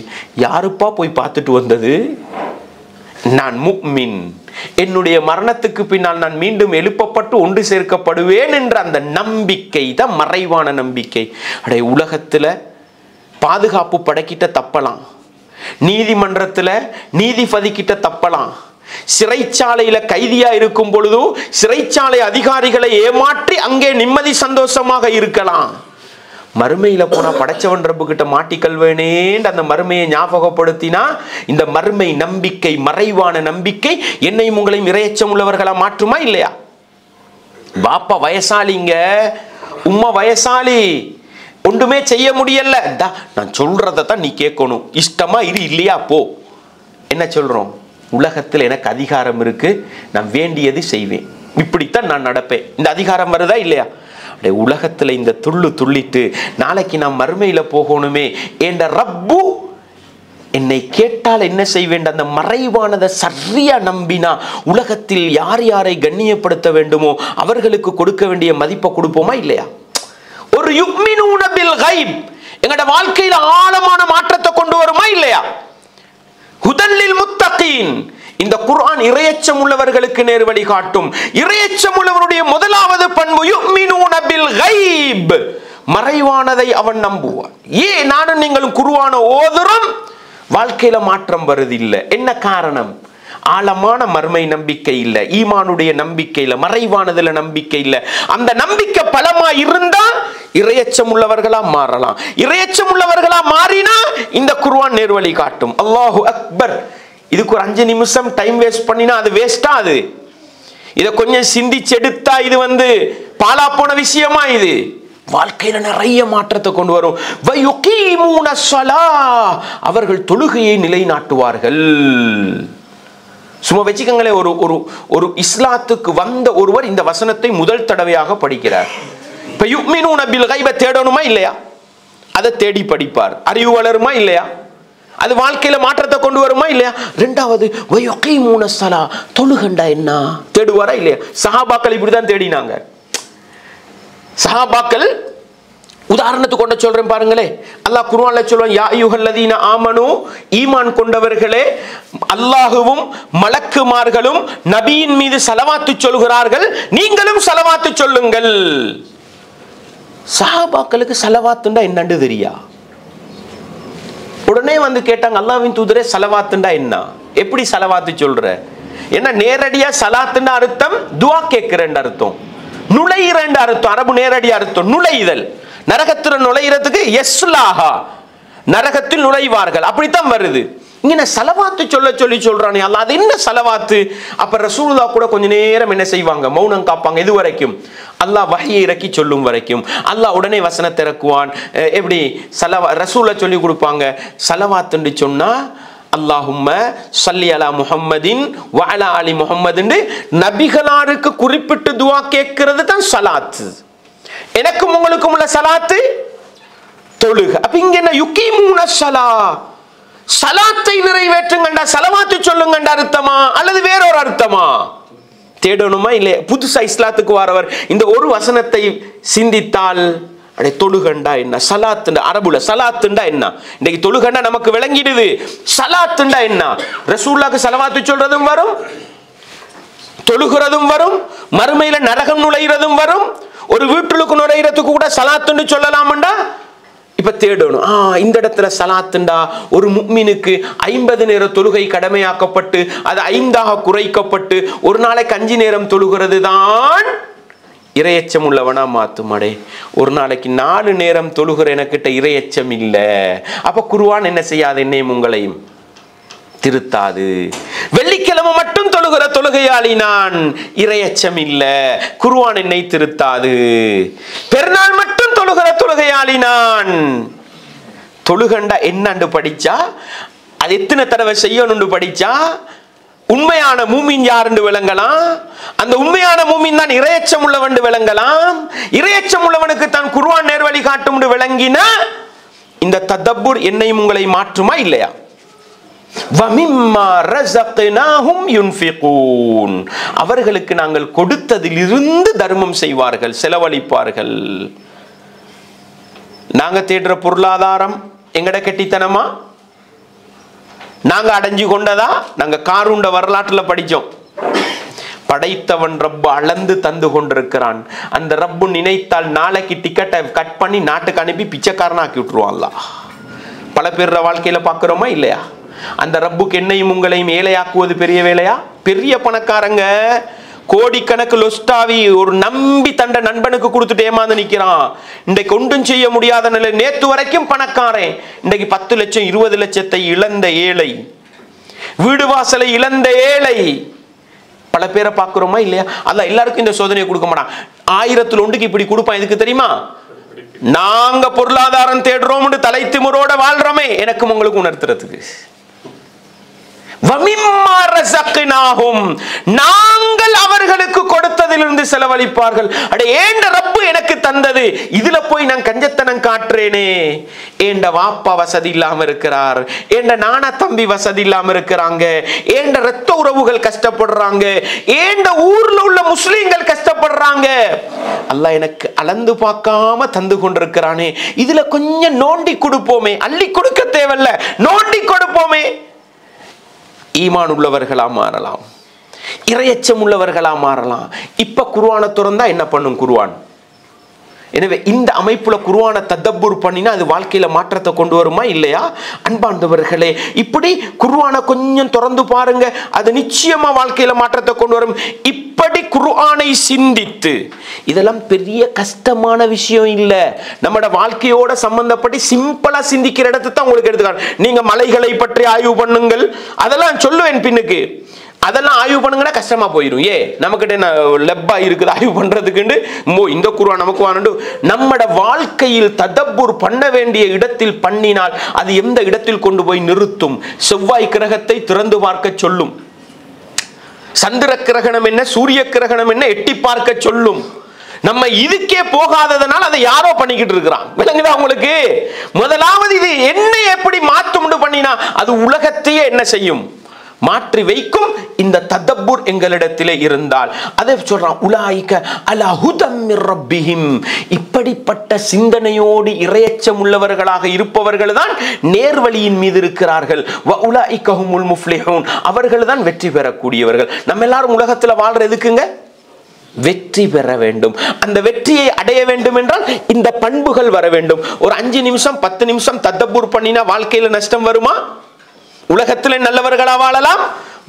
யாருப்பா போய் பார்த்துட்டு வந்தது? நான் முஃமின், என்னுடைய மரணத்துக்கு பின்னால் நான் மீண்டும் எழுப்பப்பட்டு ஒன்று சேர்க்கப்படுவேன் என்ற அந்த நம்பிக்கை தான் மறைவான நம்பிக்கை. அடைய உலகத்துல பாதுகாப்பு படைக்கிட்ட தப்பலாம், நீதிமன்றத்துல நீதிபதி கிட்ட தப்பலாம், சிறைச்சாலையில கைதியா இருக்கும் பொழுது சிறைச்சாலை அதிகாரிகளை ஏமாற்றி அங்கே நிம்மதி சந்தோஷமாக இருக்கலாம். மறுமையில போனா படைச்சவன் ரப்பு கிட்ட மாட்டிக்கல்வேனேன்னு அந்த மறுமையை ஞாபகப்படுத்தினா இந்த மறுமை நம்பிக்கை, மறைவான நம்பிக்கை என்னையும் உங்களையும் இறையச்சம் உள்ளவர்களா மாற்றுமா இல்லையா? பாப்பா வயசாலிங்க, உம்மா வயசாலி, ஒன்றுமே செய்ய முடியல, நான் சொல்றதான் நீ கேட்கணும், இஷ்டமா இரு, இல்லையா போ. என்ன சொல்றோம்? உலகத்தில் எனக்கு அதிகாரம் இருக்கு, நான் வேண்டியது செய்வேன், இப்படித்தான் நான் நடப்பேன். இந்த அதிகாரம் வருதா இல்லையா? உலகத்துல இந்த துள்ளு துள்ளிட்டு நாளைக்கு நான் மறுமையில போகணுமே என்ற ரப்பு என்னை கேட்டால் என்ன செய்வேன்? அந்த மறைவானதை சரியா நம்பினா உலகத்தில் யார் யாரை கண்ணியப்படுத்த வேண்டுமோ அவர்களுக்கு கொடுக்க வேண்டிய மதிப்பை கொடுப்போமா இல்லையா? ஒரு யுக்மினூன பில் கைப் எங்கட வாழ்க்கையில ஆழமான மாற்றத்தை கொண்டு வருமா இல்லையா? ஹுதல்லில் முத்தகீன், இந்த குர்ஆன் இறையச்சம் உள்ளவர்களுக்கு நேர் வழி காட்டும். இறையச்சம் உள்ளவருடைய முதலாவது பண்பு யுக்மினூன பில் கைப், மறைவானதை அவன் நம்புவான். ஏன் நானும் நீங்களும் குர்ஆன ஓதுறோம், வாழ்க்கையில மாற்றம் வருதில்லை? என்ன காரணம்? ஆழமான மர்மை நம்பிக்கை இல்லை, ஈமானுடைய நம்பிக்கை இல்லை, மறைவானதுல நம்பிக்கை இல்லை. அந்த நம்பிக்கை பலமா இருந்தா இறையச்சம் உள்ளவர்களா மாறலாம். இறையச்சம் உள்ளவர்களா மாறினா இந்த குர்ஆன் நேர்வழி காட்டும். அல்லாஹு அக்பர். இதுக்கு ஒரு 5 நிமிஷம் டைம் வேஸ்ட் பண்ணினா அது வேஸ்டா? அது இதை கொஞ்சம் சிந்திச்செடுத்தா இது பாலா போன விஷயமா? இது வாழ்க்கையில நிறைய மாற்றத்தை கொண்டு வரும். அவர்கள் தொழுகையை நிலைநாட்டுவார்கள். சும்மா வச்சுக்கங்களே, ஒரு இஸ்லாத்துக்கு வந்த ஒருவர் இந்த வசனத்தை முதல் தடவையாக படிக்கிறார். இப்ப யுக்மினூன பில் கைப தேடணுமா இல்லையா? அதை தேடி படிப்பார். அறிவு வளருமா இல்லையா? அது வாழ்க்கையில மாற்றத்தை கொண்டு வருமா இல்லையா? ரெண்டாவது வயகீமூன ஸலா, தொழுகண்டா என்ன தேடுவாரா இல்லையா? சஹாபாக்கள் இப்படிதான் தேடினாங்க. சஹாபாக்கள் உதாரணத்துக்கு கொண்டு சொல்றேன் பாருங்களே. அல்லாஹ் குர்ஆன்ல சொல்றான், யா அய்யுஹல்லதீன ஆமனு, ஈமான் கொண்டவர்களே, அல்லாஹ்வும் மலக்குமார்களும் நபியின் மீது ஸலவாத்து சொல்கிறார்கள், நீங்களும் ஸலவாத்து சொல்லுங்கள். சஹாபாக்களுக்கு ஸலவாத்துண்டா என்னன்னு தெரியா? உடனே கேட்டாங்க, அல்லாஹ்வின் தூதரே ஸலவாத்துண்டா என்ன, எப்படி ஸலவாத்து சொல்ற? என்ன நேரடியா ஸலாத்துண்டா அர்த்தம் துஆ கேட்கிறேன் அர்த்தம், நுழையிறேன் அர்த்தம். அரபு நேரடி அர்த்தம் நுழைதல். நரகத்தில் நுழையிறதுக்கு யஸ்லாஹா, நரகத்தில் நுழைவார்கள், அப்படித்தான் வருது. இங்க ஸலவாத்து சொல்லி சொல்றானே அல்லாஹ், அது என்ன ஸலவாத்து? அப்ப ரசூலுல்லாஹ் கூட கொஞ்ச நேரம் என்ன செய்வாங்க? மௌனம் காப்பாங்க. இது வரைக்கும் அல்லாஹ் வஹ்யை இறக்கி சொல்லும் வரைக்கும். அல்லாஹ் உடனே வசனத்தை இறக்குவான். எப்படி ரசூலை சொல்லி கொடுப்பாங்க. ஸலவாத்துன்னு சொன்னா அல்லாஹும்ம ஸல்லி அலா முஹம்மதின் வ அலா ஆலி முஹம்மதின் நபிகளாருக்கு குறிப்பிட்டு துஆ கேட்கிறது தான் ஸலாத். எனக்கும் உங்களுக்கும் உள்ள ஸலாத்து தொழுக. அப்ப இங்க என்ன யுகீமூன ஸலா, ஸலாத்தை நிறைவேற்றுங்கண்டா ஸலவாத்து சொல்லுங்கண்டா அர்த்தமா அல்லது வேறொரு அர்த்தமா? தேடணுமா இல்லையா? புதுசா இஸ்லாத்துக்கு வரவர் இந்த ஒரு வசனத்தை சிந்தித்தால் அடே தொழுகண்டா என்ன, ஸலாத்துண்டா அரபுல ஸலாத்துண்டா என்ன, இன்னைக்கு தொழுகண்டா நமக்கு விளங்கிடுது. ஸலாத்துண்டா என்ன? ரசூலுல்லாஹ்க்கு ஸலவாத்து சொல்றதும் வரும், தொழுகிறதும் வரும், மறுமையில நரகம் நுழையிறதும் வரும், ஒரு வீட்டுக்கு நுழையிறதுக்கு கூட ஸலாத்துன்னு சொல்லலாம்டா. இப்ப தேடணும், இந்த இடத்துல ஸலாத்துண்டா ஒரு முஃமினுக்கு 50 நேர தொழுகை கடமையாக்கப்பட்டு அது 5ஆக குறைக்கப்பட்டு ஒரு நாளைக்கு 5 நேரம் தொழுகிறது தான் இறையச்சம் உள்ளவனா மாத்துமடே. ஒரு நாளைக்கு 4 நேரம் தொழுகிற எனக்கிட்ட இறையச்சம் இல்லை. அப்ப குர்ஆன் என்ன செய்யாது? என்னையும் உங்களையும் திருத்தாது. வெள்ளிக்கிழமை மட்டும் தொழுகிற தொழுகையாளி நான், இறையச்சம் இல்ல, குர்ஆன் என்னை திருத்தாது. பெருநாள் மட்டும் தொழுகிற தொழுகையாளி நான், தொழுகண்டா என்னன்னு படிச்சா அது எத்தனை தடவை செய்யணும்னு படிச்சா உண்மையான மூமின் யாருன்னு விளங்கலாம். அந்த உண்மையான மூமின் தான் இறையச்சம் உள்ளவன் விளங்கலாம். இறையச்சம் உள்ளவனுக்கு தான் குர்ஆன் நேர்வழி காட்டும் விளங்கின இந்த ததப்புர் என்னையும் உங்களை மாற்றுமா இல்லையா? அவர்களுக்கு நாங்கள் கொடுத்ததிலிருந்து தர்மம் செய்வார்கள், செலவழிப்பார்கள். நாங்க தேடுற பொருளாதாரம் எங்கட கெட்டித்தனமா? நாங்க அடைஞ்சு கொண்டதா? நாங்க காரூண்ட வரலாற்றுல படிச்சோம். படைத்தவன் ரப்பு அளந்து தந்து கொண்டிருக்கிறான். அந்த ரப்பு நினைத்தால் நாளைக்கு டிக்கெட்டை கட் பண்ணி நாட்டுக்கு அனுப்பி பிச்சைக்காரனா ஆக்கி விட்டுருவான்ல. பல பேர் வாழ்க்கையில பாக்குறோமா இல்லையா? அந்த ரப்புக்கு என்னையும் உங்களையும் ஏழையாக்குவது பெரிய வேலையா? பெரிய பணக்காரங்க கோடிக்கணக்கு லொஸ்டாவி ஒரு நம்பி தண்ட நண்பனுக்கு கொடுத்துட்டு ஏமாந்து நிக்கிறான். இன்றைக்கு ஒன்றும் செய்ய முடியாத நிலை. நேத்து வரைக்கும் பணக்காரன், இன்றைக்கு 10 லட்சம் 20 லட்சத்தை இழந்த ஏழை, வீடு வாசலை இழந்த ஏழை. பல பேரை பார்க்கிறோமா இல்லையா? அதான் எல்லாருக்கும் இந்த சோதனையை கொடுக்க மாட்டான். 1000ல் ஒன்றுக்கு இப்படி கொடுப்பான். எதுக்கு தெரியுமா? நாங்க பொருளாதாரம் தேடுறோம் தலை திமிரோட வாழ்றோமே, எனக்கும் உங்களுக்கு உணர்த்துறதுக்கு. நாங்கள் அவர்களுக்கு கொடுத்ததிலிருந்து செலவழிப்பார்கள். அட ஏண்ட ரப்பு எனக்கு தந்தது, இதுல போய் நான் கஞ்சத்தனம் காட்டுறேனே. ஏண்ட வாப்பா வசதி இல்லாம இருக்கிறார், ஏண்ட நானா தம்பி வசதி இல்லாம இருக்கிறாங்க, ஏண்ட ரத்த உறவுகள் கஷ்டப்படுறாங்க, ஏண்ட ஊர்ல உள்ள முஸ்லிம்கள் கஷ்டப்படுறாங்க. அல்லாஹ் எனக்கு அளந்து பார்க்காம தந்து கொண்டிருக்கிறானே, இதுல கொஞ்சம் நோண்டி கொடுப்போமே. அள்ளி கொடுக்க தேவையில்ல, நோண்டி கொடுப்போமே. ஈமான் உள்ளவர்களா மாறலாம், இறையச்சம் உள்ளவர்களா மாறலாம். இப்ப குர்ஆனை திறந்தா என்ன பண்ணும் குர்ஆன்? எனவே இந்த அமைப்புல குர்ஆனை ததப்புர் பண்ணினா அது வாழ்க்கையில மாற்றத்தை கொண்டு வருமா இல்லையா? அன்பார்ந்தவர்களே, இப்படி குர்ஆனை கொஞ்சம் திறந்து பாருங்க, அது நிச்சயமா வாழ்க்கையில மாற்றத்தை கொண்டு வரும். இப்படி குர்ஆனை சிந்தித்து, இதெல்லாம் பெரிய கஷ்டமான விஷயம் இல்ல. நம்மட வாழ்க்கையோட சம்பந்தப்பட்டு சிம்பிளா சிந்திக்கிற இடத்தை தான் உங்களுக்கு எடுத்துக்காட்டு. நீங்க மலைகளை பற்றி ஆய்வு பண்ணுங்கள், அதெல்லாம் சொல்லுவேன் பின்னுக்கு. அதெல்லாம் ஆய்வு பண்ணுங்கன்னா கஷ்டமா போயிடும். நமக்கிட்ட லெப்பா இருக்குது ஆய்வு பண்றதுக்கு. இந்த குர்ஆன் நமக்கு வாண்டு நம்மட வாழ்க்கையில் ததப்புர் பண்ண வேண்டிய இடத்தில் பண்ணினால் அது எந்த இடத்தில் கொண்டு போய் நிறுத்தும். செவ்வாய் கிரகத்தை திறந்து பார்க்க சொல்லும், சந்திர கிரகணம் என்ன, சூரிய கிரகணம் என்ன எட்டி பார்க்க சொல்லும். நம்ம இதுக்கே போகாததனால அதை யாரோ பண்ணிக்கிட்டு இருக்கிறான். விளங்குதா உங்களுக்கு? முதலாவது இது என்ன எப்படி மாற்றும் பண்ணினா அது உலகத்தையே என்ன செய்யும், மாற்றி வைக்கும். இந்த ததப்புர் எங்களிடத்திலே இருந்தால் அதை சொல்றான், உலாயிக அலா ஹுதம் மிர் ரப்பிஹிம். இப்படிப்பட்ட சிந்தனையோடு இறையச்சம் உள்ளவர்களாக இருப்பவர்கள் தான் நேர்வழியின் மீது இருக்கிறார்கள். வ உலாயிக ஹுமுல் முஃப்லிஹூன். அவர்கள் தான் வெற்றி பெறக்கூடியவர்கள். நம்ம எல்லாரும் உலகத்துல வாழ்ற எதுக்குங்க? வெற்றி பெற வேண்டும். அந்த வெற்றியை அடைய வேண்டும் என்றால் இந்த பண்புகள் வர வேண்டும். ஒரு 5 நிமிஷம் 10 நிமிஷம் ததப்புர் பண்ணினா வாழ்க்கையில நஷ்டம் வருமா? உலகத்திலே நல்லவர்களா வாழலாம்,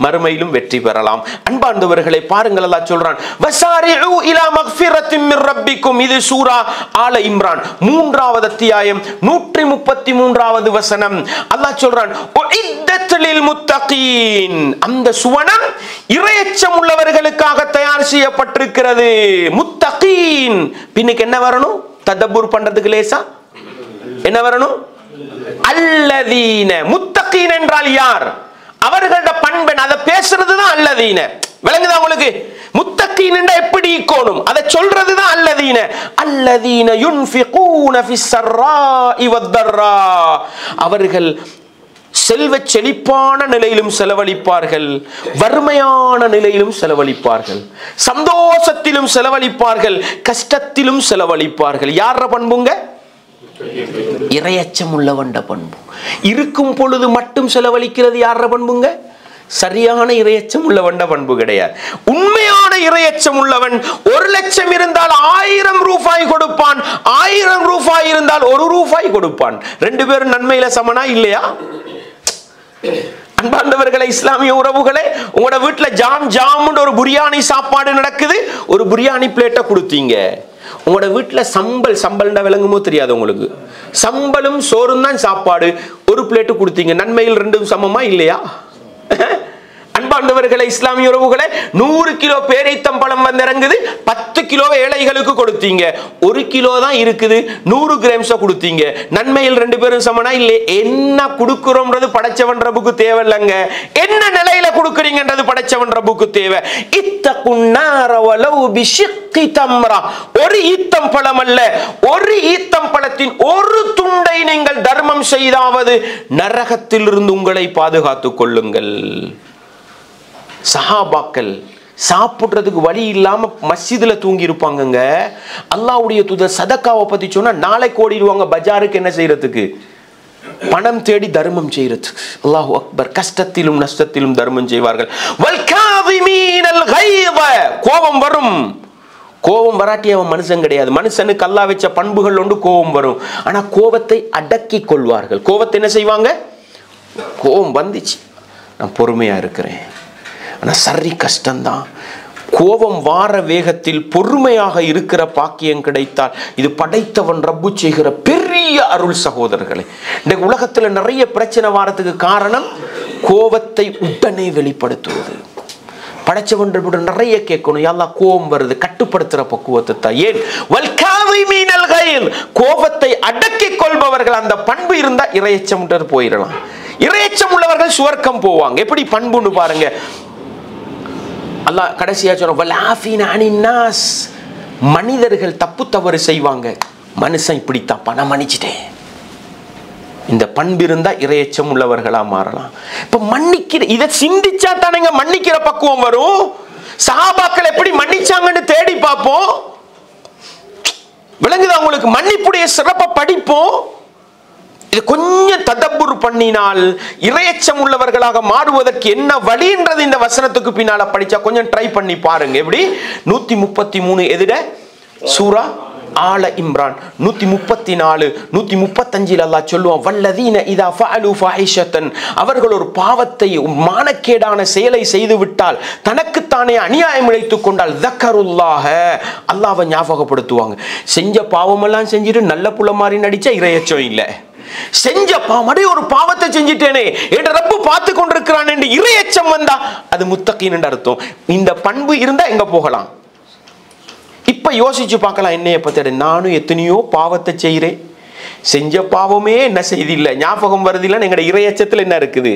மறுமையிலும் வெற்றி பெறலாம். அன்பார்ந்தவர்களை பாருங்கள், அல்லாஹ் சொல்றான், வஸாரிஉ இலா மக்ஃபிரத்தின் மிர் ரப்பிக்கும். இது சூரா ஆல இம்ரான் 3வது அத்தியாயம் 133வது வசனம். அல்லாஹ் சொல்றான், உஇத்தத் லில் முத்தகீன். அந்த சுவனம் இறையச்சம் உள்ளவர்களுக்காக தயார் செய்யப்பட்டிருக்கிறது. முத்தகீன் பின்னுக்கு என்ன வரணும்? ததப்புர் பண்றதுக்கு லேசா என்ன வரணும்? அல்லதீன. முத்தகீன் என்றால் யார்? அவர்களோட பண்பன் அதை பேசுறதுதான் அல்லதீன. விளங்குதா உங்களுக்கு? முத்தகீன் என்றா எப்படி இருக்கணும் அதை சொல்றதுதான் அல்லதீன. அல்லதீன யுன்ஃபிகூன ஃபிஸ் ஸர்ராஇ வத்தர்ரா. அவர்கள் செல்வ செழிப்பான நிலையிலும் செலவழிப்பார்கள், வறுமையான நிலையிலும் செலவழிப்பார்கள், சந்தோஷத்திலும் செலவழிப்பார்கள், கஷ்டத்திலும் செலவழிப்பார்கள். யார பண்புங்க? இறையச்சம் உள்ளவண்ட பண்பு. இருக்கும் பொழுது மட்டும் செலவழிக்கிறது யார பண்புங்க? சரியான இறையச்சம் உள்ளவண்ட பண்பு கிடையாது. உண்மையான இறையச்சம் உள்ளவன் 1 லட்சம் இருந்தால் 1000 ரூபாய் கொடுப்பான், 1000 ரூபாய் இருந்தால் 1 ரூபாய் கொடுப்பான். 2 பேரும் நன்மையில சமனா இல்லையா? அன்பார்ந்தவர்களே, இஸ்லாமிய உறவுகளே, உங்களோட வீட்டுல ஜாம் ஒரு பிரியாணி சாப்பாடு நடக்குது, ஒரு பிரியாணி பிளேட்டை கொடுத்தீங்க. உங்களோட வீட்டுல சம்பல்னா விளங்குமோ தெரியாது உங்களுக்கு. சம்பலும் சோறும் தான் சாப்பாடு, ஒரு பிளேட்டு கொடுத்தீங்க. நன்மையில் 2 சமமா இல்லையா? அன்பார்ந்தவர்களே, இஸ்லாமிய உறவுகளே, 100 கிலோ பேரித்தம்பழம் வந்து இறங்குது, 10 கிலோ ஏழைகளுக்கு கொடுத்தீங்க. 1 கிலோ தான் இருக்குது, 100 கிராம்ஸ் கொடுத்தீங்க. நன்மையில் 2 பேரும் சமனா இல்லை? என்ன கொடுக்கிறோம்ன்றது படைச்சவன் ரப்புக்கு தேவை இல்லைங்க, என்ன நிலையில கொடுக்குறீங்கன்றது படைச்சவன் ரப்புக்கு தேவை. இத்தகுன்னார வலவ் பிஷிக்கி தம்ரா. ஒரு ஈத்தம் பழம் அல்ல, ஒரு ஈத்தம் பழத்தின் ஒரு துண்டை நீங்கள் தர்மம் செய்தாவது நரகத்தில் இருந்து உங்களை பாதுகாத்துக் கொள்ளுங்கள். சஹாபாக்கள் சாப்பிடுறதுக்கு வழி இல்லாம மஸ்ஜிதுல தூங்கி இருப்பாங்க. அல்லாஹ்வுடைய தூதர் சதக்காவை பத்தி சொன்னா நாளைக்கு ஓடிடுவாங்க பஜாருக்கு என்ன செய்யறதுக்கு. பணம் தேடி தர்மம் செய்யறது. அல்லாஹு அக்பர். கஷ்டத்திலும் நஷ்டத்திலும் தர்மம் செய்வார்கள். கோபம் வரும். கோபம் வராட்டி அவன் மனுஷன் கிடையாது. மனுஷனுக்கு அல்லாஹ் வச்ச பண்புகள் ஒன்று கோபம் வரும். ஆனா கோபத்தை அடக்கி கொள்வார்கள். கோபத்தை என்ன செய்வாங்க? கோபம் வந்துச்சு, நான் பொறுமையா இருக்கிறேன். ஆனா சரி கஷ்டம்தான். கோபம் வார வேகத்தில் பொறுமையாக இருக்கிற பாக்கியம் கிடைத்தால் இது படைத்தவன் ரப்பு செய்கிற பெரிய அருள் சகோதரர்களே. இந்த உலகத்துல நிறைய பிரச்சனை வாரத்துக்கு காரணம் கோபத்தை உடனே வெளிப்படுத்துவது. படைச்சவன் நிறைய கேட்கணும், யா அல்லாஹ் கோபம் வருது, கட்டுப்படுத்துற பக்குவத்தை தான். ஏன்? கோபத்தை அடக்கிக் கொள்பவர்கள் அந்த பண்பு இருந்தா இறையச்சம் போயிடலாம். இறையச்சம் உள்ளவர்கள் சுவர்க்கம் போவாங்க. எப்படி பண்புன்னு பாருங்க. அல்லாஹ் கடைசியா சொல்றான், மனிதர்கள் தப்பு தவறு செய்வாங்க, மனுஷன் இப்படி தப்பா நான் மன்னிச்சிட்டேன். இந்த பண்பு இருந்தா இறையச்சம் உள்ளவர்களா மாறலாம். இப்ப மன்னிக்கிற இதை சிந்திச்சா தானேங்க மன்னிக்கிற பக்குவம் வரும். சஹாபாக்கள் எப்படி மன்னிச்சாங்கன்னு தேடி பார்ப்போம். விளங்குதா உங்களுக்கு? மன்னிப்புடைய சிறப்பை படிப்போம். இது கொஞ்சம் ததப்புர் பண்ணினால் இறையச்சம் உள்ளவர்களாக மாறுவதற்கு என்ன வழின்றது இந்த வசனத்துக்கு பின்னால படிச்சா கொஞ்சம் ட்ரை பண்ணி பாருங்க. எப்படி 133 எதிர சூரா ஆல இம்ரான் 134 135 அல்லாஹ் சொல்லுவான், வல்லதீன இதா ஃபஅலு ஃபாஹிஷத்தன், அவர்கள் ஒரு பாவத்தை மானக்கேடான செயலை செய்து விட்டால் தனக்குத்தானே அநியாயம் இழைத்துக் கொண்டால் தக்கருல்லாஹ, அல்லாஹ்வை ஞாபகப்படுத்துவாங்க. செஞ்ச பாவமெல்லாம் செஞ்சுட்டு நல்ல புள்ள மாதிரி நடிச்சா இறையச்சம் இல்லை. செஞ்ச பாவம், ஒரு பாவத்தை செஞ்சிட்டேனே என்ற ரப்பு பார்த்து கொண்டிருக்கிறான் என்று இறையச்சம் வந்தா அது முத்தகீன் என்று அர்த்தம். இந்த பண்பு இருந்தா எங்க போகலாம்? இப்ப யோசிச்சு பார்க்கலாம். என்னைய பத்தி நானும் எத்தனையோ பாவத்தை செய்கிறேன், செஞ்ச பாவமே என்ன செய்தில்லை, ஞாபகம் வருதில்லைன்னு எங்கட இறையச்சத்துல என்ன இருக்குது?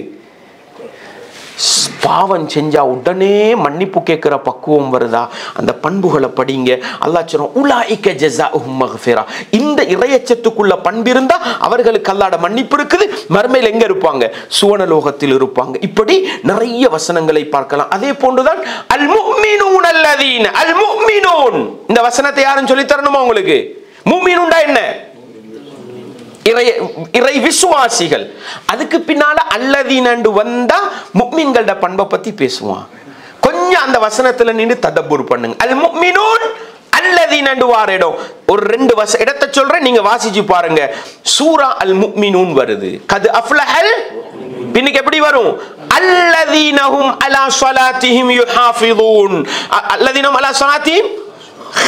பாவம் செஞ்சா உடனே மன்னிப்பு கேட்கிற பக்குவம் வருதா? அந்த பண்புகளை படிங்க. அல்லாஹ் சொல்றான், உலாயிக ஜஸாஉஹும் மக்ஃபிரா. இந்த இறையச்சத்துக்குள்ள பண்பு இருந்தா அவர்களுக்கு அல்லாஹ்ட மன்னிப்பு இருக்குது. மறுமையில் எங்க இருப்பாங்க? சுவனலோகத்தில் இருப்பாங்க. இப்படி நிறைய வசனங்களை பார்க்கலாம். அதே போன்றுதான் அல் முஃமினூன் அல்லதீன, அல் முஃமினூன், இந்த வசனத்தை யாரும் சொல்லி தரணுமா உங்களுக்கு? முஃமினூன்டா என்ன? இறை விசுவாசிகள். அதுக்கு பின்னால அல்லதீனண்டு வந்தா முஃமின்களோட பண்பை பத்தி பேசுவான். கொஞ்சம் அந்த வசனத்துல நின்று ததப்புர் பண்ணுங்க. அல் முஃமினூன் அல்லதீனண்டு வார இடம் ஒரு 2 இடத்தை சொல்றேன், நீங்க வாசிச்சு பாருங்க. சூரா அல் முஃமினூன் வருது, கத் அஃப்லஹல், பின்னுக்கு எப்படி வரும்? அல்லதீனஹும் அலா ஸலாத்திஹிம் யுஹாஃபிதூன், அல்லதீனஹும் அலா ஸலாத்திஹிம்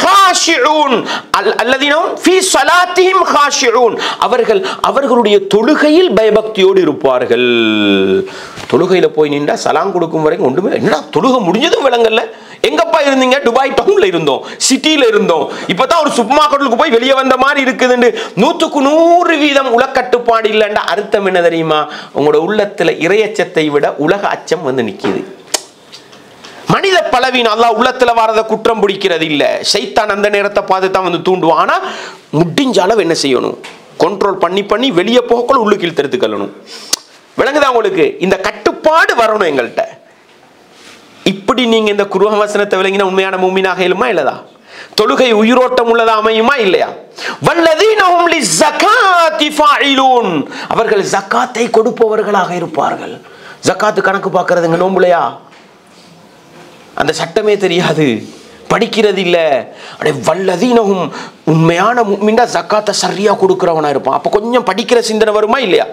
காஷிஊன், அல்லதீனஹும் ஃபீ ஸலாத்திஹிம் காஷிஊன், அவர்கள் அவர்களுடைய தொழுகையில் பயபக்தியோடு இருப்பார்கள். தொழுகையில போய் நின்றா சலாம் கொடுக்கும் வரைக்கும் ஒன்றுமே, என்னடா தொழுகை முடிஞ்சதும் விளங்கல்ல. எங்கப்பா இருந்தீங்க? துபாய் டவுன்ல இருந்தோம், சிட்டியில இருந்தோம். இப்பதான் ஒரு சூப்பர் மார்க்கெட்டுக்கு போய் வெளியே வந்த மாதிரி இருக்குதுன்னு 100% உலகட்டுப்பாடு இல்லைன்னா அர்த்தம் என்ன தெரியுமா? உங்களோட உள்ளத்துல இறையச்சத்தை விட உலக அச்சம் வந்து நிக்குது. மனித பலவீனம் அல்லாஹ் உள்ளத்துல வரத குற்றம் பிடிக்கிறது இல்ல. ஷைத்தான் அந்த நேரத்தை பார்த்து தான் வந்து தூண்டுவான். ஆனா முடிஞ்ச அளவு என்ன செய்யணும்? கண்ட்ரோல் பண்ணி பண்ணி வெளியே போகக்குள்ள உள்ளுக்கு இழுத்து கல்லணும். விளங்குதா உங்களுக்கு? இந்த கட்டுப்பாடு வரணும் எங்கள்கிட்ட. இப்படி நீங்க இந்த குர்ஆன் வசனத்தை விளங்கினா உண்மையான மூமினாக இயலுமா இல்லதா? தொழுகை உயிரோட்டம் உள்ளதா அமையுமா இல்லையா? வல்லதீனஹும் லிஸ்ஸகாத்தி ஃபாயிலூன், அவர்கள் ஜகாத்தை கொடுப்பவர்களாக இருப்பார்கள். ஜகாத் கணக்கு பார்க்கறதுங்க நோம்புலையா? அந்த சட்டமே தெரியாது, படிக்கிறது இல்ல. அடே வல்லதீனஹும், உண்மையான முஃமின்டா ஜகாத்தை சரியா கொடுக்கிறவனா இருப்பான். அப்ப கொஞ்சம் படிக்கிற சிந்தனை வருமா இல்லையா?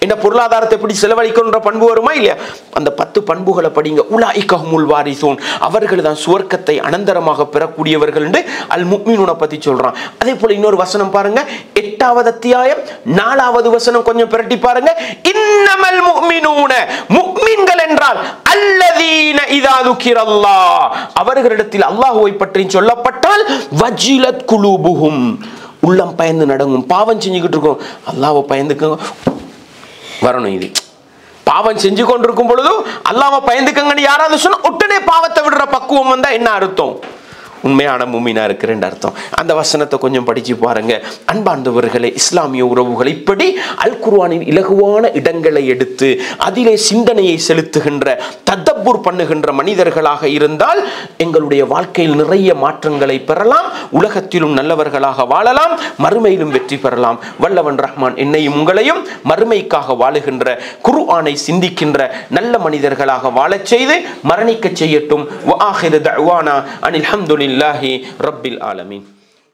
இந்த பொருளாதாரத்தை எப்படி செலவழிக்கணும்ன்ற பண்பு வருமா இல்லையா? அந்த 10 பண்புகளை படிங்க. உலாயிக ஹுமுல் வாரிசூன், அவர்கள் தான் சுவர்க்கத்தை அனந்தரமாக பெறக்கூடியவர்கள் என்று அல் முஃமினூனை பத்தி சொல்றான். அதே போல இன்னொரு வசனம் பாருங்க, 8வது அத்தியாயம் 4வது வசனம் கொஞ்சம் பிரட்டி பாருங்க. இன்னமல் முஃமினூன, முஃமின்கள் என்றால் அல்லதீன இதா துக்கிரல்லாஹ், அவர்களிடத்தில் அல்லாஹ்வை பற்றி சொல்லப்பட்டால் வஜிலத் குலூபுஹும், உள்ளம் பயந்து நடங்கும். பாவம் செஞ்சுக்கிட்டு இருக்கோம், அல்லாஹ்வை பயந்துக்கங்க வரணும். இது பாவம் செஞ்சு கொண்டிருக்கும் பொழுது அல்லாஹ்வை பயந்துக்கங்கன்னு யாராவது சொன்னா உடனே பாவத்தை விடுற பக்குவம் வந்தா என்ன அர்த்தம்? உண்மையான முஃமினா இருக்கிறேன் அர்த்தம். அந்த வசனத்தை கொஞ்சம் படிச்சு பாருங்க. அன்பார்ந்தவர்களே, இஸ்லாமிய உறவுகள், இப்படி அல் குர்ஆனின் இலகுவான இடங்களை எடுத்து அதிலே சிந்தனையை செலுத்துகின்ற ததப் ததப்புர் பண்ணுகின்ற மனிதர்களாக இருந்தால் எங்களுடைய வாழ்க்கையில் நிறைய மாற்றங்களை பெறலாம், உலகத்திலும் நல்லவர்களாக வாழலாம், மறுமையிலும் வெற்றி பெறலாம். வல்லவன் ரஹ்மான் என்னையும் உங்களையும் மறுமைக்காக வாழுகின்ற, குர்ஆனை சிந்திக்கின்ற நல்ல மனிதர்களாக வாழச் செய்து மரணிக்க செய்யட்டும். வஆகிரு தஅவானா அனில் ஹம்துலில்லாஹி ரப்பில் ஆலமீன்.